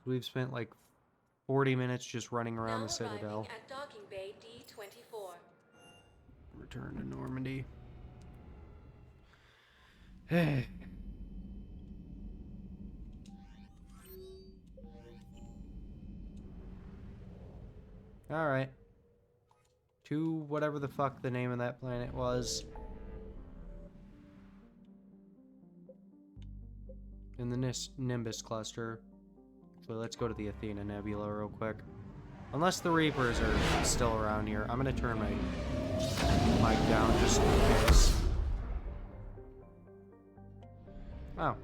We've spent like 40 minutes just running around Now the Citadel. arriving at Docking Bay D-24. Return to Normandy. Hey. Alright. To whatever the fuck the name of that planet was. In the Nimbus cluster. Actually, let's go to the Athena Nebula real quick. Unless the Reapers are still around here. I'm gonna turn my mic down just in case. Oh.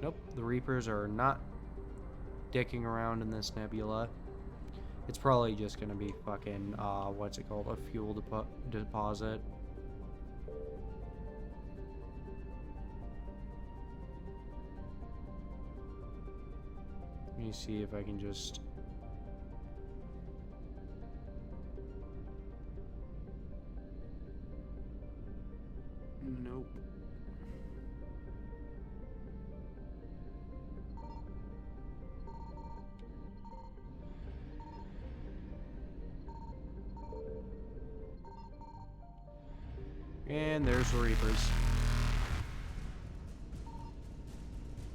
Nope, the Reapers are not dicking around in this nebula. It's probably just gonna be fucking, what's it called? A fuel deposit. Let me see if I can just... Nope. And there's the Reapers.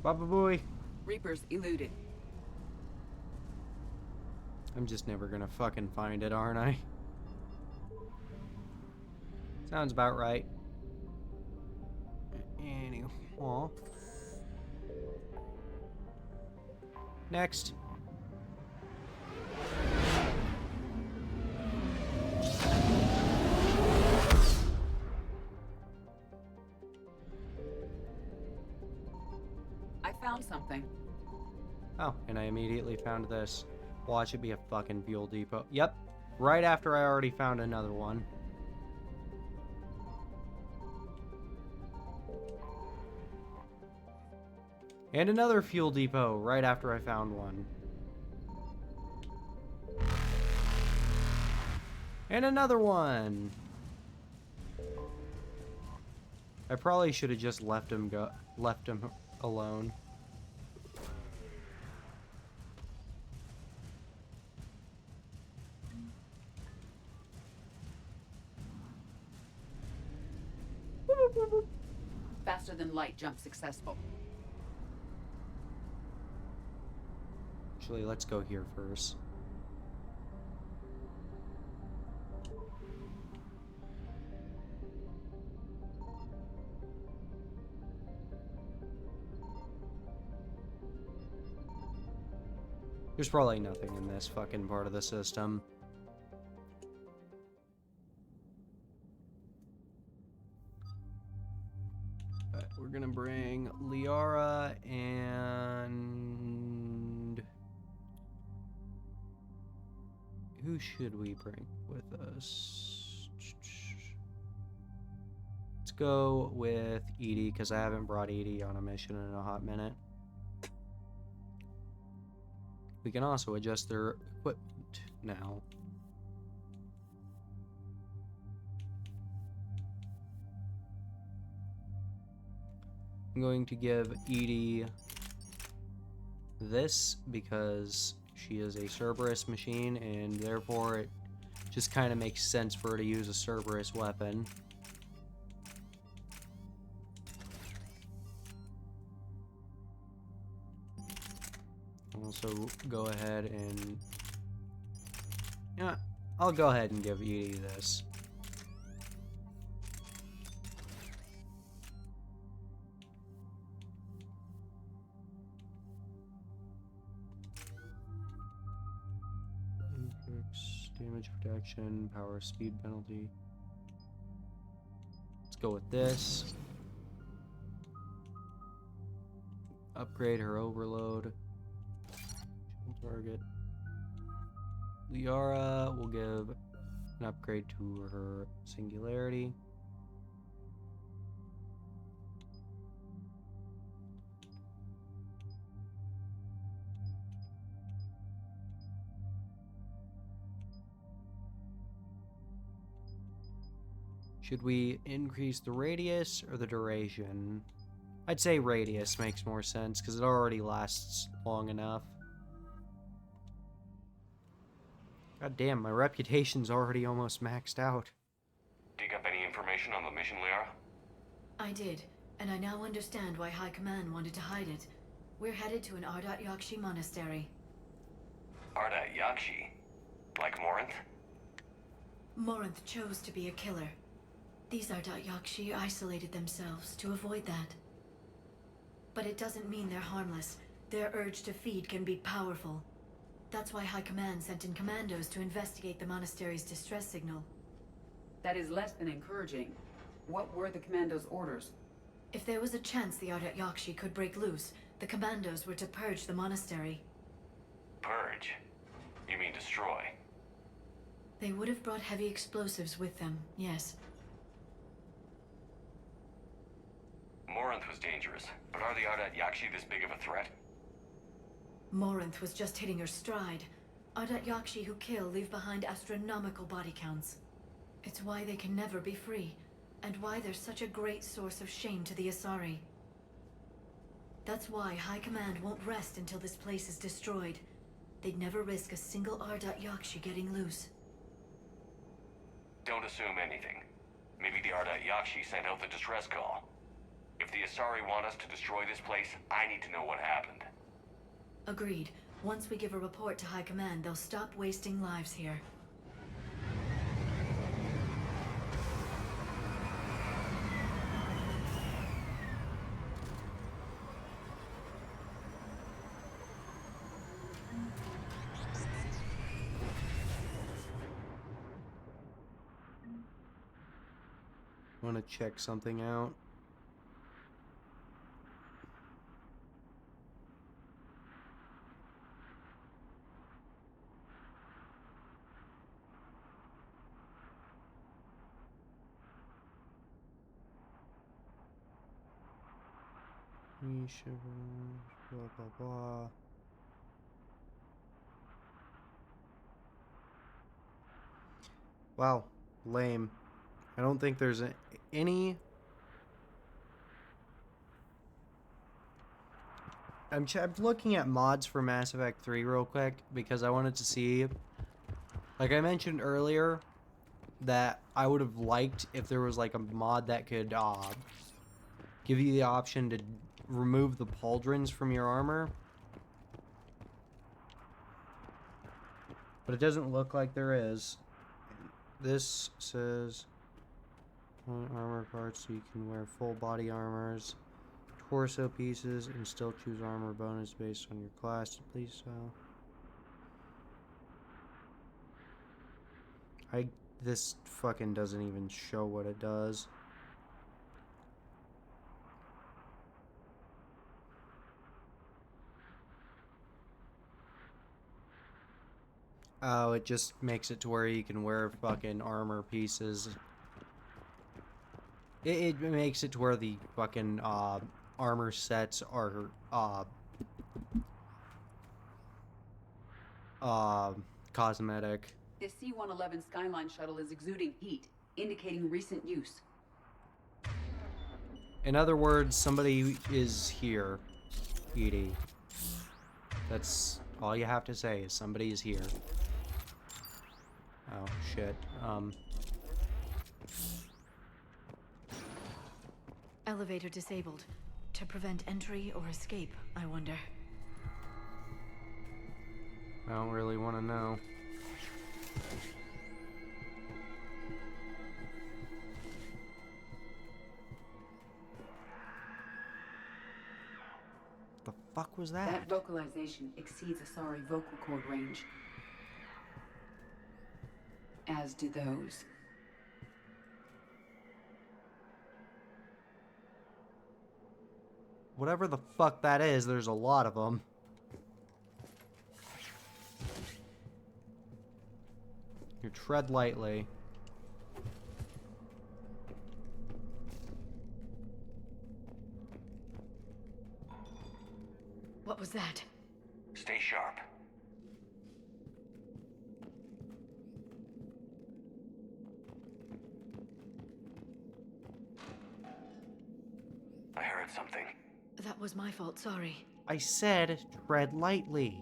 Baba Booey. Reapers eluded. I'm just never gonna fucking find it, aren't I? Sounds about right. Anyway. Next. I found something. Oh, and I immediately found this. Watch it be a fucking fuel depot. Yep. Right after I already found another one. And another fuel depot right after I found one. And another one. I probably should have just left him alone. Faster than light jump successful. Actually, let's go here first. There's probably nothing in this fucking part of the system. But we're gonna bring Liara and... Who should we bring with us? Let's go with Edie, because I haven't brought Edie on a mission in a hot minute. We can also adjust their equipment now. I'm going to give Edie this because she is a Cerberus machine, and therefore it just kind of makes sense for her to use a Cerberus weapon. Also, go ahead and... Yeah, I'll go ahead and give Edie this. Damage protection, power speed penalty. Let's go with this. Upgrade her overload. Target. Liara will give an upgrade to her singularity. Should we increase the radius or the duration? I'd say radius makes more sense because it already lasts long enough. God damn, my reputation's already almost maxed out. Dig up any information on the mission, Liara? I did, and I now understand why High Command wanted to hide it. We're headed to an Ardat Yakshi monastery. Ardat Yakshi? Like Morinth? Morinth chose to be a killer. These Ardat Yakshi isolated themselves to avoid that. But it doesn't mean they're harmless. Their urge to feed can be powerful. That's why High Command sent in commandos to investigate the monastery's distress signal. That is less than encouraging. What were the commandos' orders? If there was a chance the Ardat Yakshi could break loose, the commandos were to purge the monastery. Purge? You mean destroy? They would have brought heavy explosives with them, yes. Morinth was dangerous, but are the Ardat Yakshi this big of a threat? Morinth was just hitting her stride. Ardat Yakshi who kill leave behind astronomical body counts. It's why they can never be free, and why they're such a great source of shame to the Asari. That's why High Command won't rest until this place is destroyed. They'd never risk a single Ardat Yakshi getting loose. Don't assume anything. Maybe the Ardat Yakshi sent out the distress call. If the Asari want us to destroy this place, I need to know what happened. Agreed. Once we give a report to High Command, they'll stop wasting lives here. Want to check something out? Blah blah blah. Wow, lame. I don't think there's any. I'm looking at mods for Mass Effect 3 real quick because I wanted to see, like I mentioned earlier, that I would have liked if there was like a mod that could give you the option to remove the pauldrons from your armor. But it doesn't look like there is. This says armor parts so you can wear full body armors, torso pieces, and still choose armor bonus based on your class. Please this fucking doesn't even show what it does. Oh, it just makes it to where you can wear fucking armor pieces. It makes it to where the fucking armor sets are cosmetic. The C-111 Skyline shuttle is exuding heat, indicating recent use. In other words, somebody is here, EDI. That's all you have to say is somebody is here. Oh, shit. Elevator disabled. To prevent entry or escape, I wonder. I don't really want to know. The fuck was that? That vocalization exceeds Asari vocal cord range. As do those. Whatever the fuck that is, there's a lot of them. You tread lightly. What was that? Stay sharp. I heard something. That was my fault, sorry. I said tread lightly.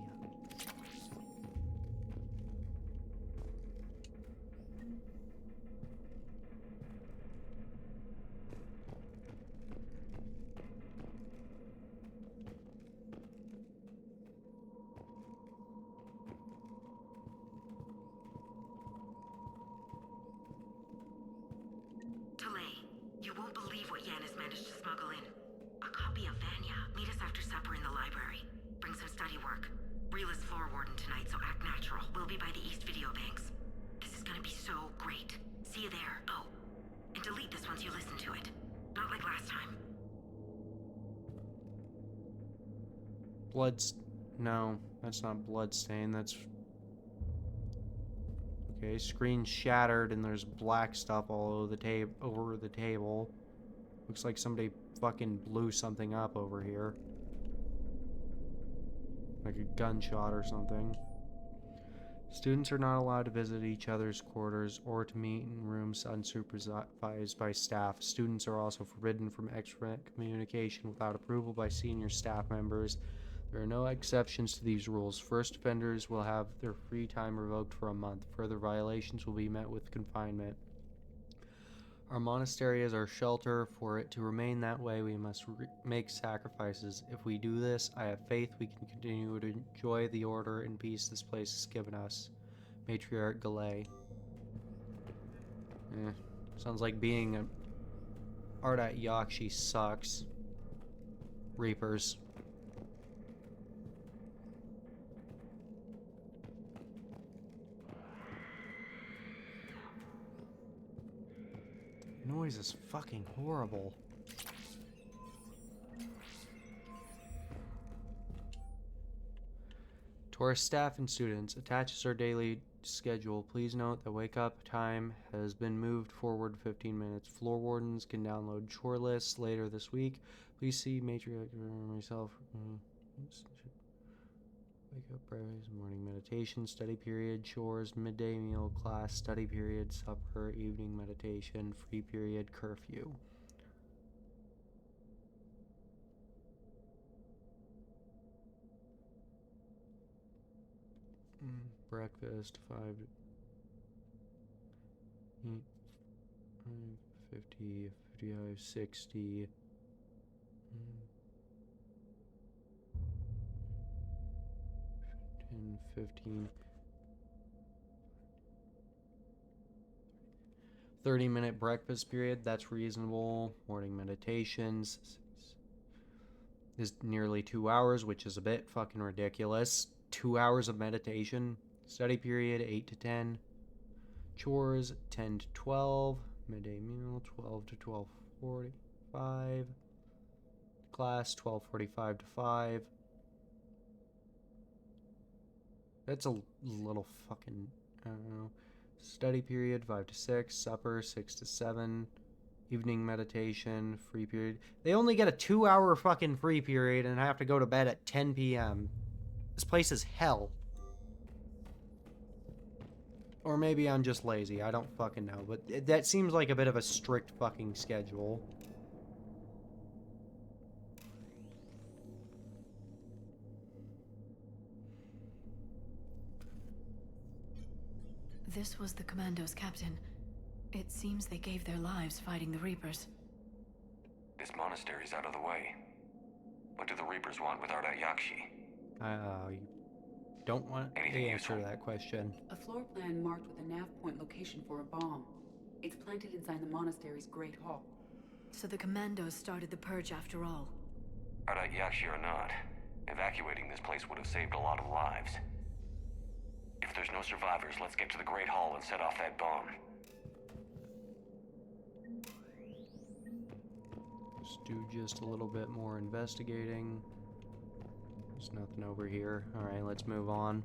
You won't believe what Yan has managed to smuggle in. A copy of Vanya. Meet us after supper in the library. Bring some study work. Reel is floor warden tonight, so act natural. We'll be by the East Video Banks. This is gonna be so great. See you there. Oh, and delete this once you listen to it. Not like last time. No, that's not bloodstain. That's... Okay, screen shattered and there's black stuff all over the table. Looks like somebody fucking blew something up over here. Like a gunshot or something. Students are not allowed to visit each other's quarters or to meet in rooms unsupervised by staff. Students are also forbidden from extra communication without approval by senior staff members. There are no exceptions to these rules. First offenders will have their free time revoked for a month. Further violations will be met with confinement. Our monastery is our shelter. For it to remain that way, we must make sacrifices. If we do this, I have faith we can continue to enjoy the order and peace this place has given us. Matriarch Galay. Sounds like being a Ardat Yakshi sucks. Reapers. The noise is fucking horrible. To our staff and students, attaches our daily schedule. Please note that wake up time has been moved forward 15 minutes. Floor wardens can download chore lists later this week. Please see matriarch or myself. Wake up, breakfast, morning meditation, study period, chores, midday meal, class, study period, supper, evening meditation, free period, curfew. Breakfast, 5, 50, 55, 60. 10, 15. 30-minute breakfast period, that's reasonable. Morning meditations is nearly 2 hours, which is a bit fucking ridiculous. 2 hours of meditation. Study period 8 to 10. Chores 10 to 12. Midday meal 12 to 12:45. Class 12:45 to 5. That's a little fucking, I don't know. Study period 5 to 6. Supper 6 to 7. Evening meditation, free period. They only get a 2-hour fucking free period and I have to go to bed at 10 p.m. This place is hell. Or maybe I'm just lazy. I don't fucking know. But that seems like a bit of a strict fucking schedule. This was the Commandos, Captain. It seems they gave their lives fighting the Reapers. This monastery's out of the way. What do the Reapers want with Ardat Yakshi? You don't want the answer to that question. A floor plan marked with a nav point location for a bomb. It's planted inside the monastery's Great Hall. So the Commandos started the purge after all. Ardat Yakshi or not, evacuating this place would have saved a lot of lives. If there's no survivors, let's get to the Great Hall and set off that bomb. Let's do just a little bit more investigating. There's nothing over here. Alright, let's move on.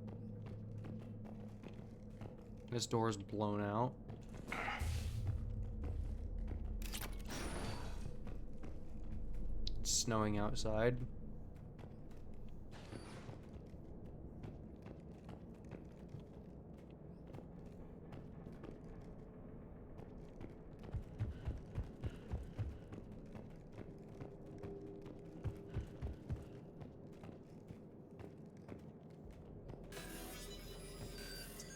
This door's blown out. It's snowing outside.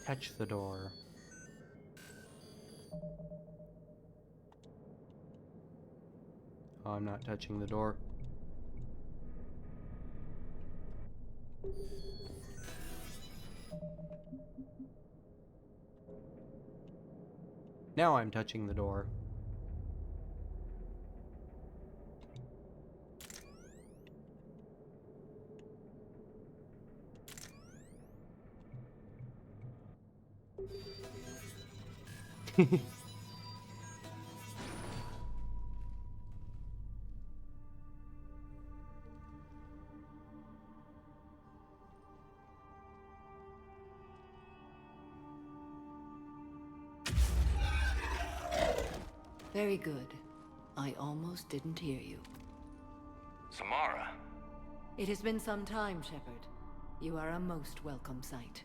Touch the door. Oh, I'm not touching the door. Now I'm touching the door. Very good. I almost didn't hear you. Samara! It has been some time, Shepard. You are a most welcome sight.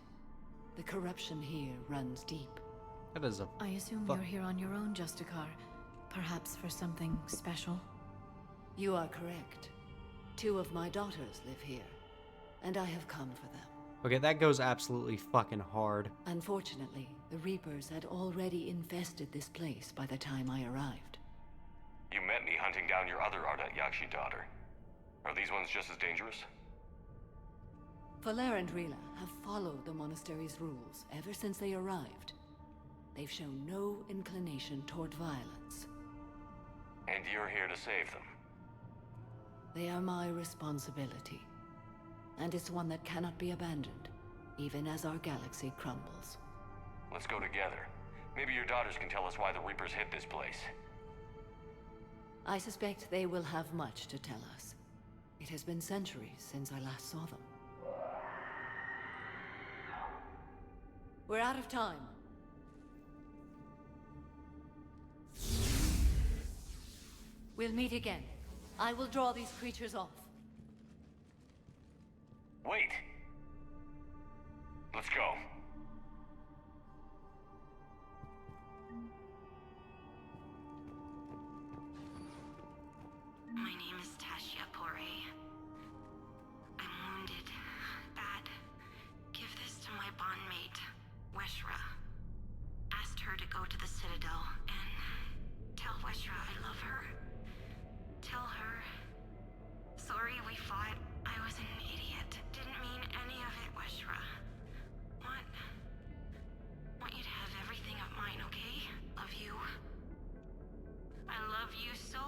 The corruption here runs deep. That is a I assume you're here on your own, Justicar. Perhaps for something special? You are correct. 2 of my daughters live here, and I have come for them. Okay, that goes absolutely fucking hard. Unfortunately, the Reapers had already infested this place by the time I arrived. You met me hunting down your other Ardat Yakshi daughter. Are these ones just as dangerous? Valer and Rila have followed the monastery's rules ever since they arrived. They've shown no inclination toward violence. And you're here to save them? They are my responsibility. And it's one that cannot be abandoned, even as our galaxy crumbles. Let's go together. Maybe your daughters can tell us why the Reapers hit this place. I suspect they will have much to tell us. It has been centuries since I last saw them. We're out of time. We'll meet again. I will draw these creatures off. Wait! Let's go. My name is Tashia Poré. I'm wounded. Bad. Give this to my bondmate, Weshra. Asked her to go to the Citadel and tell Weshra I love her. Tell her. Sorry we fought. I was an idiot. Didn't mean any of it, Weshra. Want you to have everything of mine, okay? Love you. I love you so.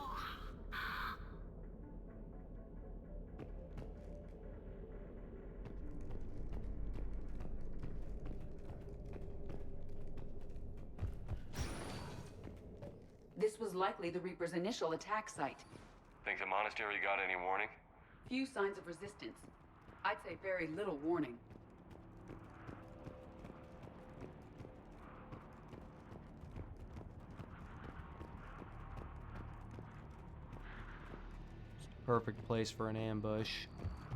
This was likely the Reaper's initial attack site. Think the monastery got any warning? Few signs of resistance. I'd say very little warning. Perfect place for an ambush.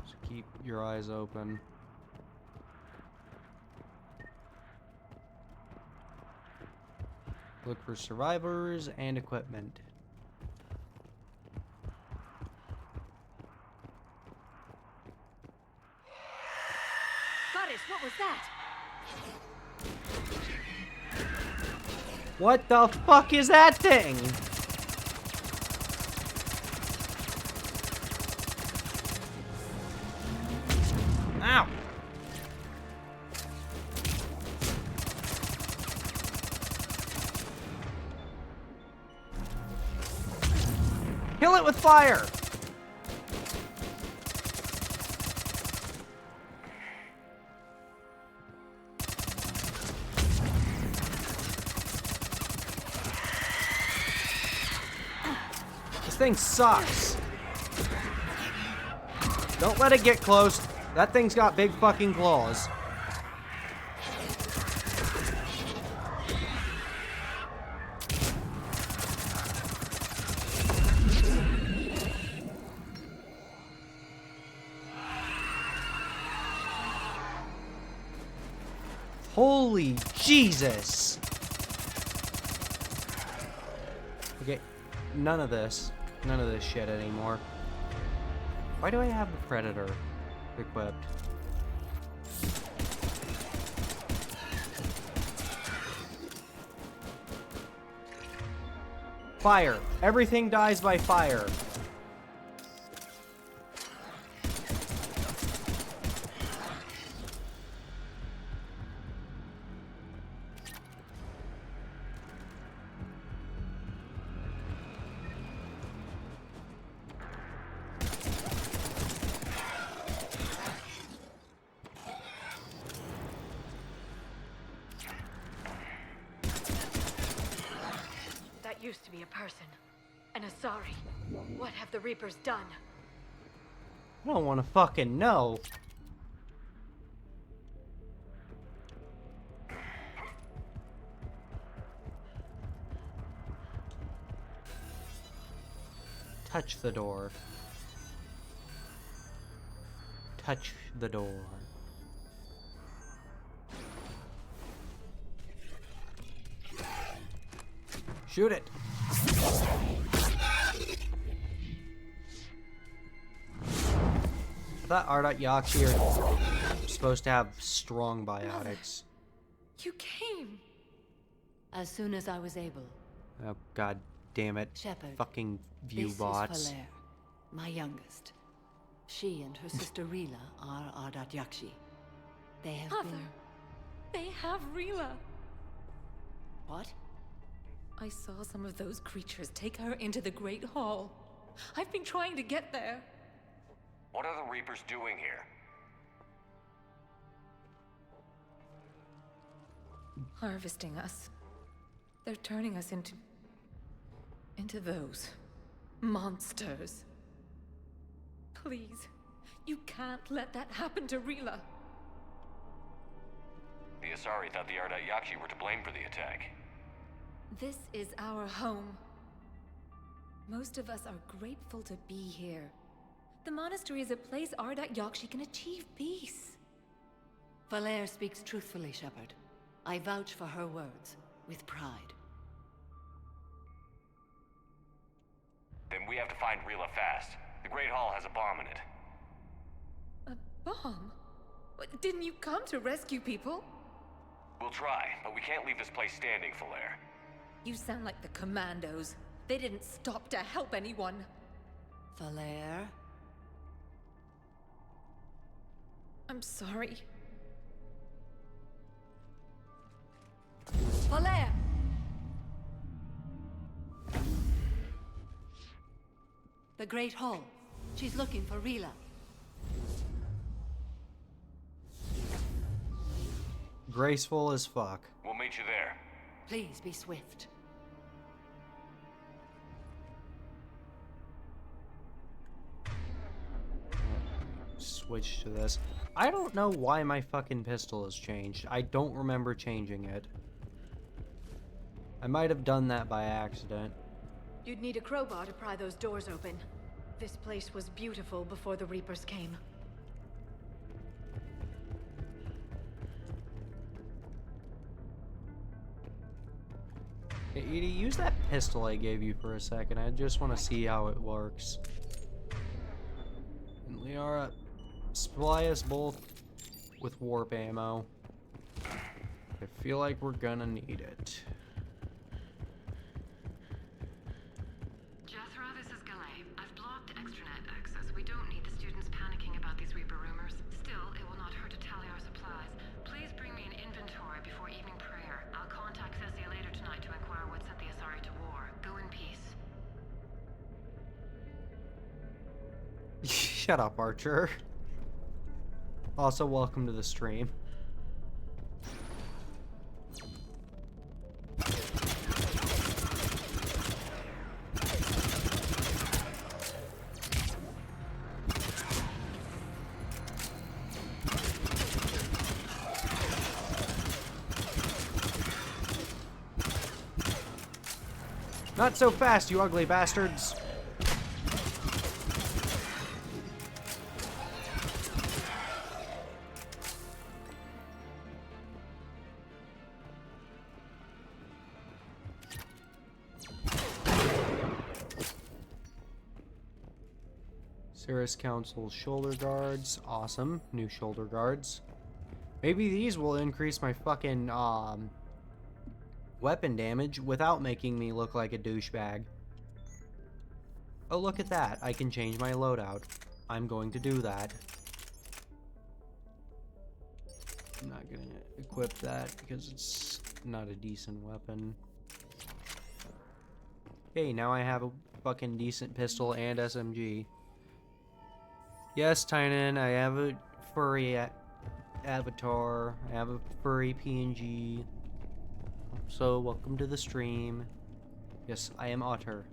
So keep your eyes open. Look for survivors and equipment. Goddess, what was that? What the fuck is that thing? Ow! Kill it with fire! This thing sucks. Don't let it get close. That thing's got big fucking claws. Holy Jesus! Okay, none of this shit anymore. Why do I have the Predator equipped? Fire! Everything dies by fire. That used to be a person. An Asari. What have the Reapers done? I don't want to fucking know. Touch the door. Touch the door. Shoot it. thought Ardat Yakshi are supposed to have strong biotics. You came. As soon as I was able. Oh, god damn it. Shepard, Fucking view this bots. is Valere, my youngest. She and her sister Rila are Ardat Yakshi. They have Mother, been... they have Rila. What? I saw some of those creatures take her into the Great Hall. I've been trying to get there. What are the Reapers doing here? Harvesting us. They're turning us into those monsters. Please, you can't let that happen to Rila. The Asari thought the Ardat Yakshi were to blame for the attack. This is our home. Most of us are grateful to be here. The monastery is a place Ardat Yakshi can achieve peace. Valere speaks truthfully, Shepard. I vouch for her words, with pride. Then we have to find Rila fast. The Great Hall has a bomb in it. A bomb? What, didn't you come to rescue people? We'll try, but we can't leave this place standing, Valere. You sound like the Commandos. They didn't stop to help anyone. Valere? I'm sorry. Valere! The Great Hall. She's looking for Rila. Graceful as fuck. We'll meet you there. Please be swift. Switch to this. I don't know why my fucking pistol has changed. I don't remember changing it. I might have done that by accident. You'd need a crowbar to pry those doors open. This place was beautiful before the Reapers came. Hey, Edie, use that pistol I gave you for a second. I just want to see how it works. And Liara, supply us both with warp ammo. I feel like we're gonna need it. Jethro, this is Galay. I've blocked extranet access. We don't need the students panicking about these Reaper rumors. Still, it will not hurt to tally our supplies. Please bring me an inventory before evening prayer. I'll contact Cessia later tonight to inquire what set the Asari to war. Go in peace. Shut up, Archer. Also, welcome to the stream. Not so fast, you ugly bastards! Cirrus Council shoulder guards. Awesome. New shoulder guards. Maybe these will increase my fucking, weapon damage without making me look like a douchebag. Oh, look at that. I can change my loadout. I'm going to do that. I'm not gonna equip that because it's not a decent weapon. Hey, now I have a fucking decent pistol and SMG. Yes, Tynan, I have a furry avatar. I have a furry PNG. So, welcome to the stream. Yes, I am Otter.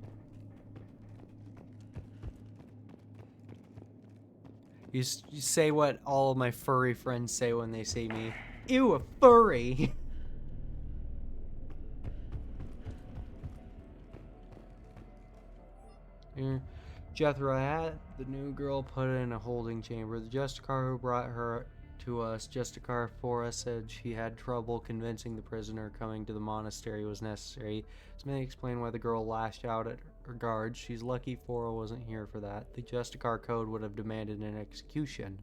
You say what all of my furry friends say when they see me. Ew, a furry! Here. Jethro had the new girl put in a holding chamber. The Justicar who brought her to us, Justicar Fora, said she had trouble convincing the prisoner coming to the monastery was necessary. This may explain why the girl lashed out at regards. She's lucky Fora wasn't here for that. The Justicar code would have demanded an execution.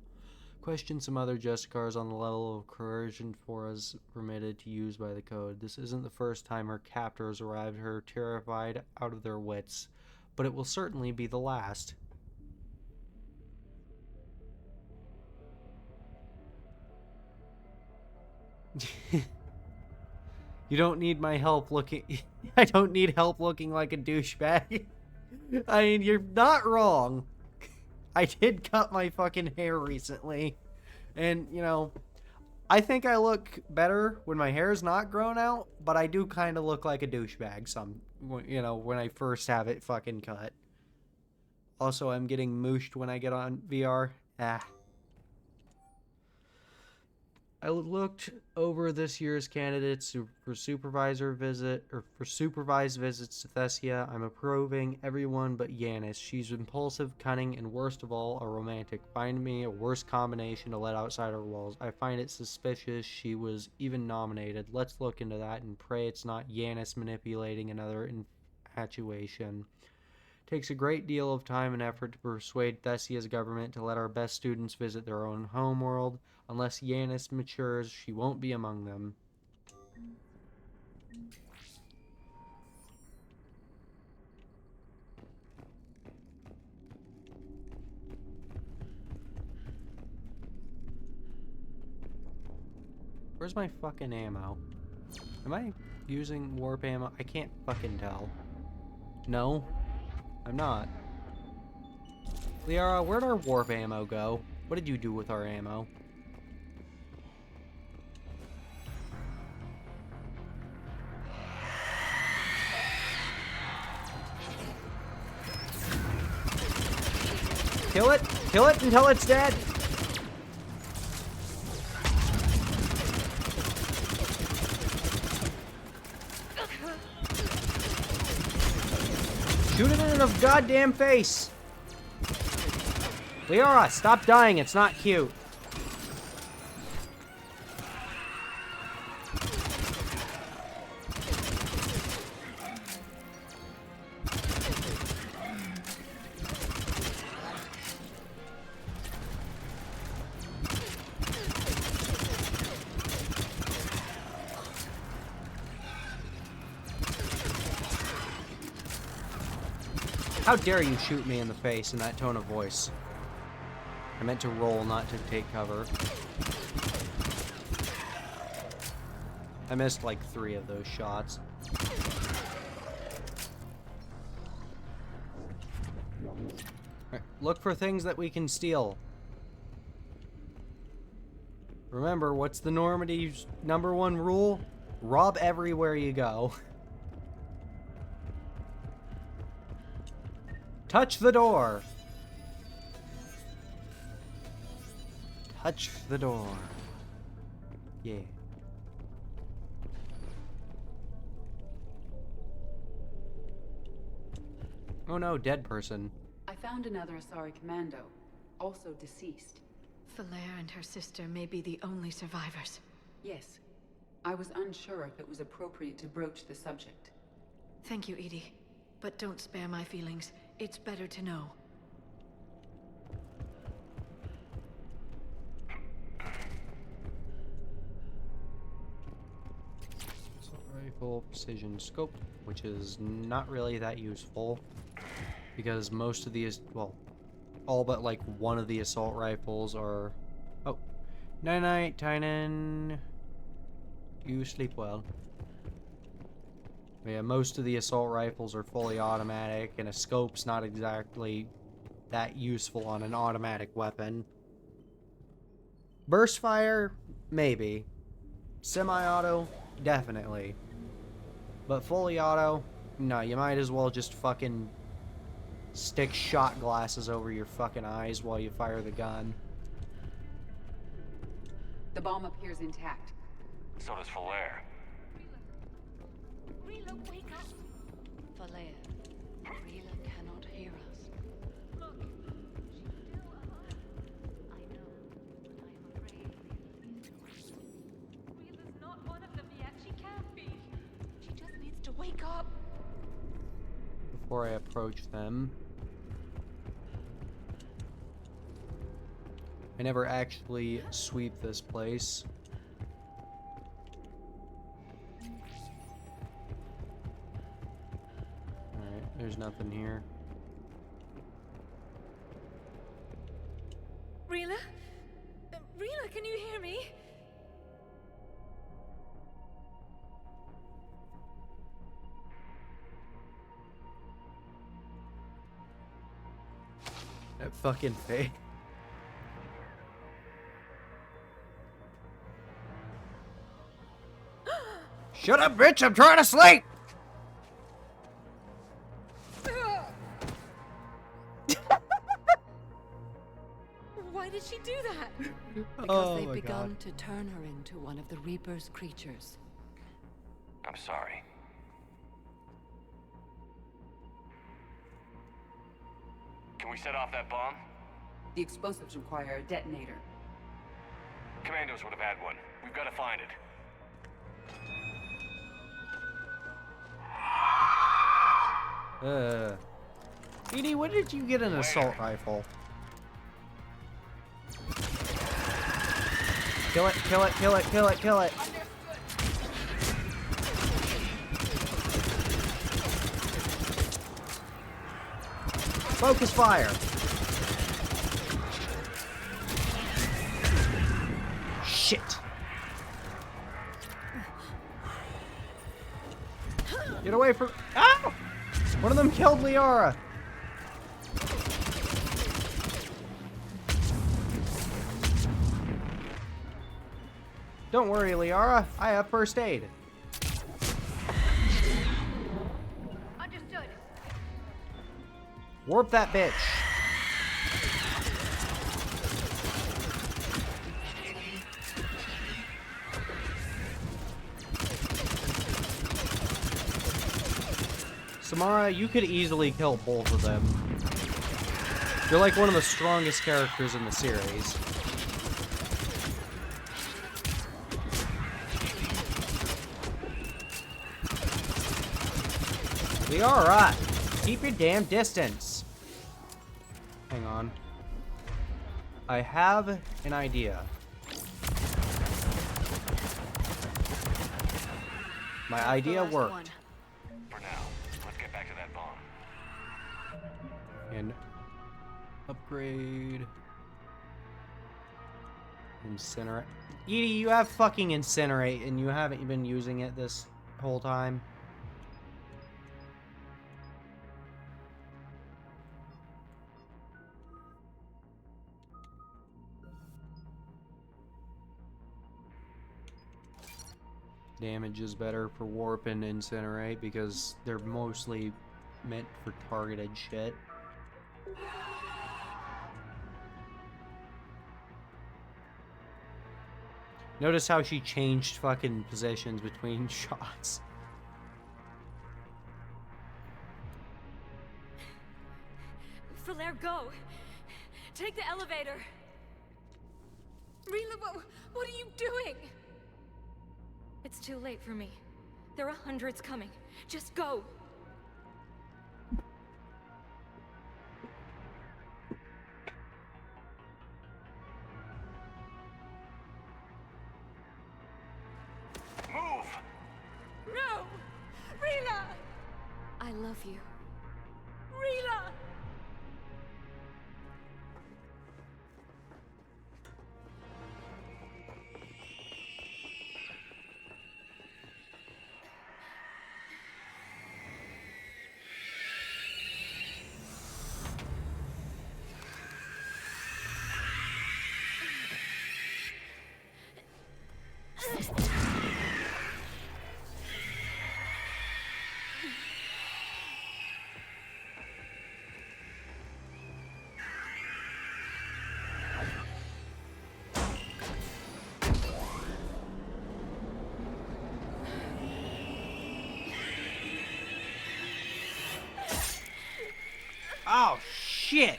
Question some other Justicars on the level of coercion Fora's permitted to use by the code. This isn't the first time her captors arrived her terrified out of their wits, but it will certainly be the last. You don't need my help looking... I don't need help looking like a douchebag. I mean, you're not wrong. I did cut my fucking hair recently. And, you know, I think I look better when my hair's not grown out, but I do kind of look like a douchebag when I first have it fucking cut. Also, I'm getting mooshed when I get on VR. I looked over this year's candidates for supervised visits to Thessia. I'm approving everyone but Yanis. She's impulsive, cunning, and worst of all, a romantic. Find me a worse combination to let outside our walls. I find it suspicious she was even nominated. Let's look into that and pray it's not Yanis manipulating another infatuation. Takes a great deal of time and effort to persuade Thessia's government to let our best students visit their own homeworld. Unless Yanis matures, she won't be among them. Where's my fucking ammo? Am I using warp ammo? I can't fucking tell. No, I'm not. Liara, where'd our warp ammo go? What did you do with our ammo? Kill it! Kill it until it's dead! Shoot it in the goddamn face! Liara, stop dying, it's not cute. How dare you shoot me in the face in that tone of voice? I meant to roll, not to take cover. I missed like 3 of those shots. Right, look for things that we can steal. Remember, what's the Normandy's #1 rule? Rob everywhere you go. Touch the door! Touch the door. Yeah. Oh no, dead person. I found another Asari commando, also deceased. Falaire and her sister may be the only survivors. Yes. I was unsure if it was appropriate to broach the subject. Thank you, Edie. But don't spare my feelings. It's better to know. Rifle precision scope, which is not really that useful because most of these, well, all but like one of the assault rifles are. Oh, night, Tynan. You sleep well. Yeah, most of the assault rifles are fully automatic, and a scope's not exactly that useful on an automatic weapon. Burst fire, maybe. Semi-auto, definitely. But fully auto, no, you might as well just fucking stick shot glasses over your fucking eyes while you fire the gun. The bomb appears intact. So does Falaire. Rila, wake up! Falaire, Rila cannot hear us. Look, she's still alive. I know, but I am afraid Rila's not one of them yet. She can't be. She just needs to wake up. before I approach them. I never actually sweep this place. Alright, there's nothing here. Rila? Rila, can you hear me? That fucking face. Shut up, bitch! I'm trying to sleep! Why did she do that? Because Oh they've my begun God. to turn her into one of the Reaper's creatures. I'm sorry. Can we set off that bomb? The explosives require a detonator. Commandos would have had one. We've got to find it. Edie, when did you get an assault rifle? Kill it, kill it, kill it, kill it, kill it. Focus fire. Shit. Get away from... Ah! One of them killed Liara. Don't worry, Liara. I have first aid. Understood. Warp that bitch. Samara, you could easily kill both of them. You're like one of the strongest characters in the series. Liara, keep your damn distance. Hang on. I have an idea. My idea worked. For now, let's get back to that bomb. And upgrade. Incinerate. Edie, you have fucking incinerate and you haven't been using it this whole time. Damage is better for warp and incinerate because they're mostly meant for targeted shit. Notice how she changed fucking positions between shots. Falaire, go! Take the elevator! Rila, what are you doing? It's too late for me. There are hundreds coming. Just go! Move! No! Rila! I love you. Rila! Oh, shit!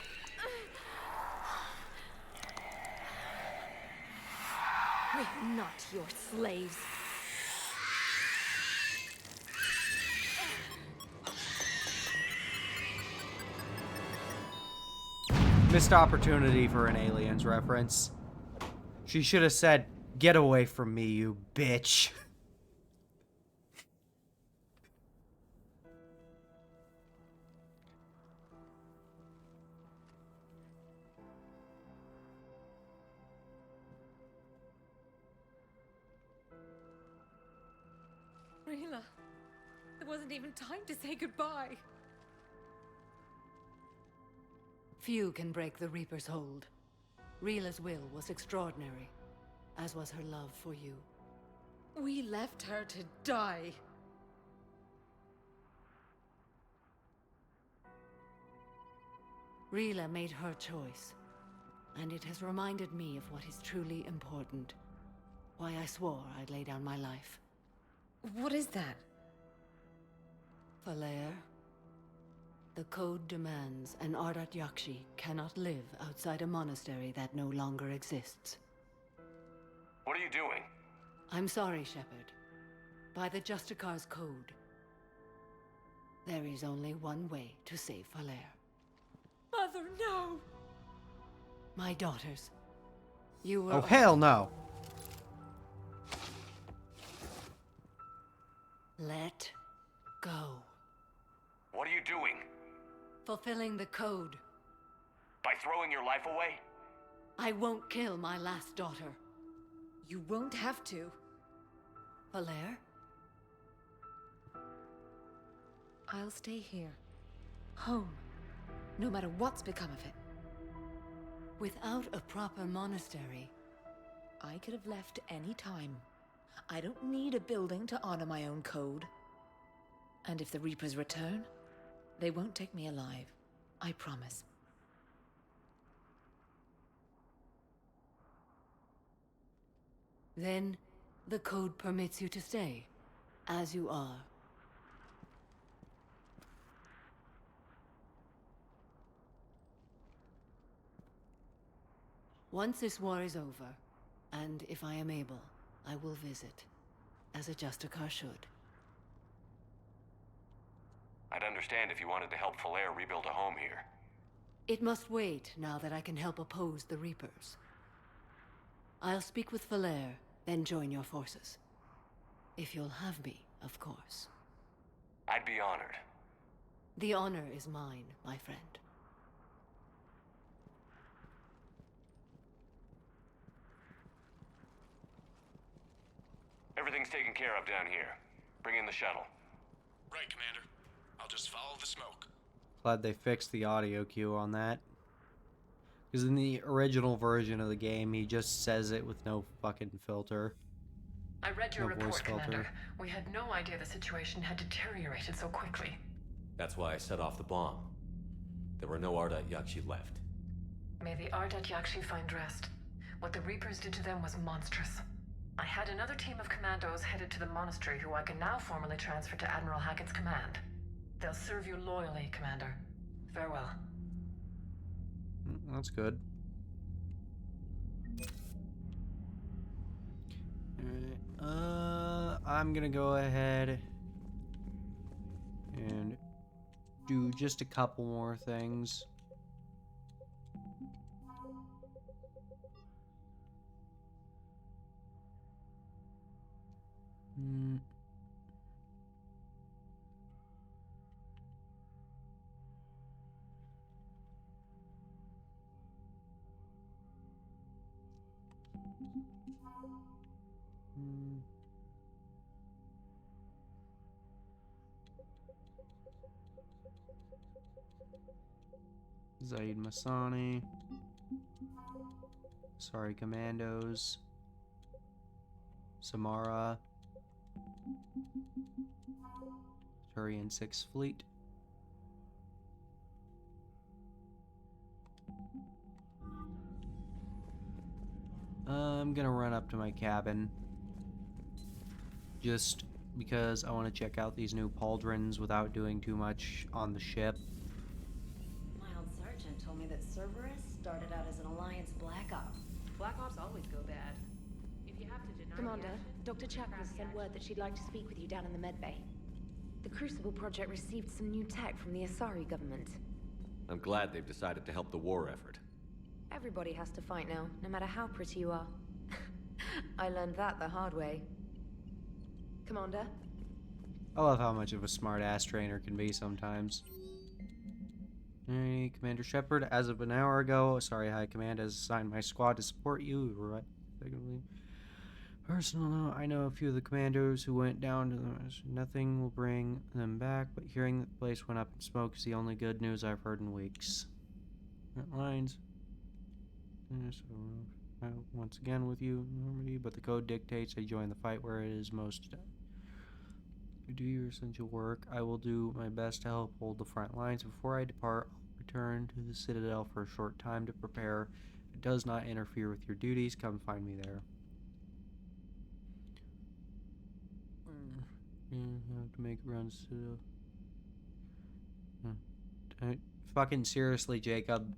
We're not your slaves. Missed opportunity for an Aliens reference. She should have said, "Get away from me, you bitch." Rila, there wasn't even time to say goodbye. Few can break the Reaper's hold. Rila's will was extraordinary, as was her love for you. We left her to die. Rila made her choice, and it has reminded me of what is truly important. Why I swore I'd lay down my life. What is that? Falere. The code demands an Ardat Yakshi cannot live outside a monastery that no longer exists. What are you doing? I'm sorry, Shepard. By the Justicar's code, there is only one way to save Falere. Mother, no! My daughters, you were... Oh, hell no! Let go. What are you doing? Fulfilling the code. By throwing your life away? I won't kill my last daughter. You won't have to. Falere? I'll stay here. Home. No matter what's become of it. Without a proper monastery... I could have left any time. I don't need a building to honor my own code. And if the Reapers return, they won't take me alive. I promise. Then, the code permits you to stay, as you are. Once this war is over, and if I am able, I will visit, as a Justicar should. I'd understand if you wanted to help Falere rebuild a home here. It must wait now that I can help oppose the Reapers. I'll speak with Falere, then join your forces. If you'll have me, of course. I'd be honored. The honor is mine, my friend. Everything's taken care of down here. Bring in the shuttle. Right, Commander. I'll just follow the smoke. Glad they fixed the audio cue on that. Because in the original version of the game, he just says it with no fucking filter. I read your No voice report, Commander. filter. We had no idea the situation had deteriorated so quickly. That's why I set off the bomb. There were no Ardat Yakshi left. May the Ardat Yakshi find rest. What the Reapers did to them was monstrous. I had another team of commandos headed to the monastery who I can now formally transfer to Admiral Hackett's command. They'll serve you loyally, Commander. Farewell. That's good. Alright, I'm gonna go ahead and do just a couple more things. Zaid Masani. Sorry, Commandos. Samara. Turian 6th Fleet. I'm gonna run up to my cabin. Just because I want to check out these new pauldrons without doing too much on the ship. My old sergeant told me that Cerberus started out as an Alliance Black Op. Black Ops always go bad. If you have to deny Commander, Dr. Chakras sent word that she'd like to speak with you down in the medbay. The Crucible Project received some new tech from the Asari government. I'm glad they've decided to help the war effort. Everybody has to fight now, no matter how pretty you are. I learned that the hard way. Commander? I love how much of a smart-ass trainer can be sometimes. Hey, Commander Shepard, as of an hour ago, sorry, High Command has assigned my squad to support you. Right? Personal, I know a few of the commandos who went down to the... Nothing will bring them back, but hearing that the place went up in smoke is the only good news I've heard in weeks. Front lines. So, once again with you, Normandy, but the code dictates I join the fight where it is most... You do your essential work. I will do my best to help hold the front lines. Before I depart, I'll return to the Citadel for a short time to prepare. If it does not interfere with your duties, come find me there. You have to make runs to the... Fucking seriously, Jacob.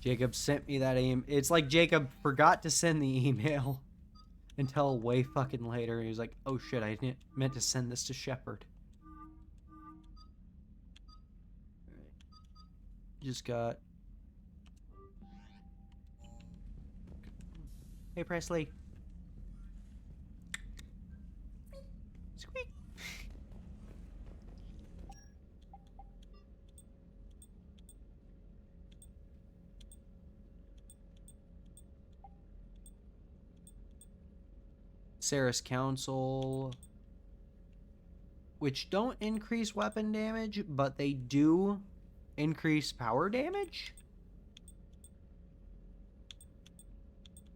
Jacob sent me that email. It's like Jacob forgot to send the email until way fucking later. He was like, oh shit, I didn't meant to send this to Shepard. Just got... Hey, Presley. Squeak. Sarah's Council, which don't increase weapon damage, but they do increase power damage,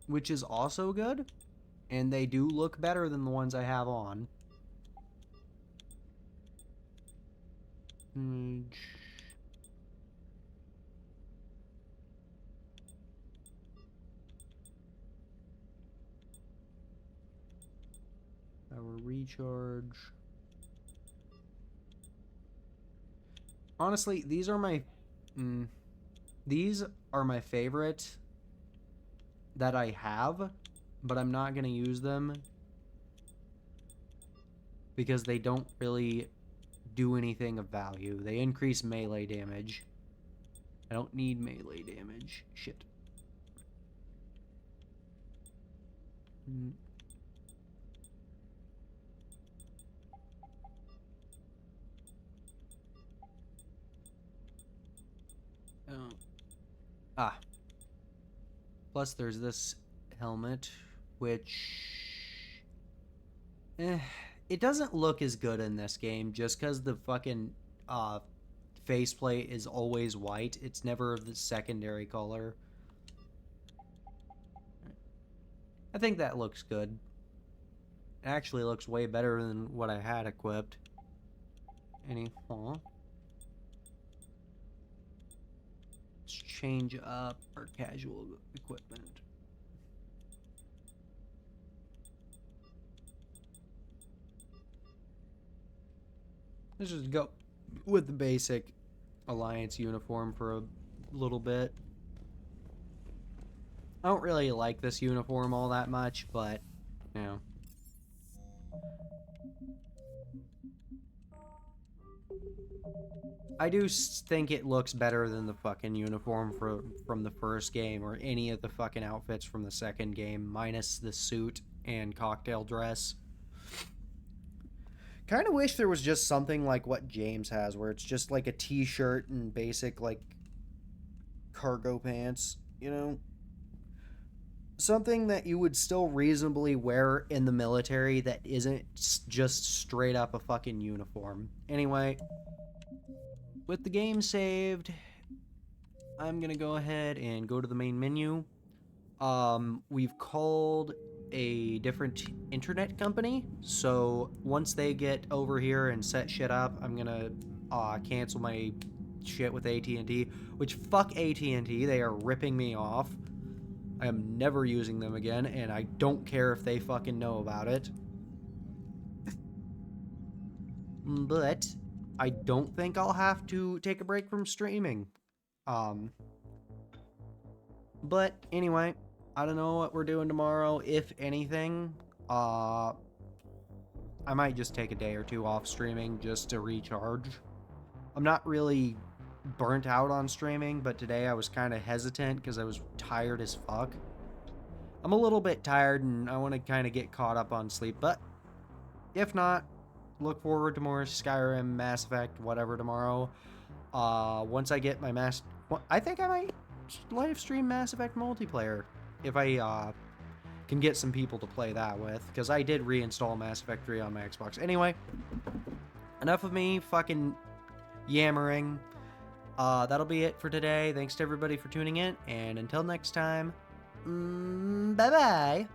which is also good, and they do look better than the ones I have on. Power recharge. Honestly, these are my favorite that I have, but I'm not going to use them because they don't really do anything of value. They increase melee damage. I don't need melee damage. Shit. Plus there's this helmet, which... it doesn't look as good in this game, just because the fucking faceplate is always white. It's never the secondary color. I think that looks good. It actually looks way better than what I had equipped. Let's change up our casual equipment. Let's just go with the basic Alliance uniform for a little bit. I don't really like this uniform all that much, but, you know. I do think it looks better than the fucking uniform from the first game, or any of the fucking outfits from the second game, minus the suit and cocktail dress. Kind of wish there was just something like what James has, where it's just like a t-shirt and basic, like, cargo pants, you know? Something that you would still reasonably wear in the military that isn't just straight up a fucking uniform. Anyway, with the game saved, I'm gonna go ahead and go to the main menu. We've called a different internet company, so once they get over here and set shit up, I'm gonna cancel my shit with AT&T, which fuck AT&T, they are ripping me off. I am never using them again, and I don't care if they fucking know about it. But I don't think I'll have to take a break from streaming. But anyway, I don't know what we're doing tomorrow, if anything. I might just take a day or two off streaming just to recharge. I'm not really burnt out on streaming, but today I was kind of hesitant because I was tired as fuck. I'm a little bit tired and I want to kind of get caught up on sleep, but if not, look forward to more Skyrim, Mass Effect, whatever tomorrow. Once I get my I think I might live stream Mass Effect multiplayer if I can get some people to play that with, because I did reinstall Mass Effect 3 on my Xbox. Anyway, enough of me fucking yammering. That'll be it for today. Thanks to everybody for tuning in, and until next time, bye-bye.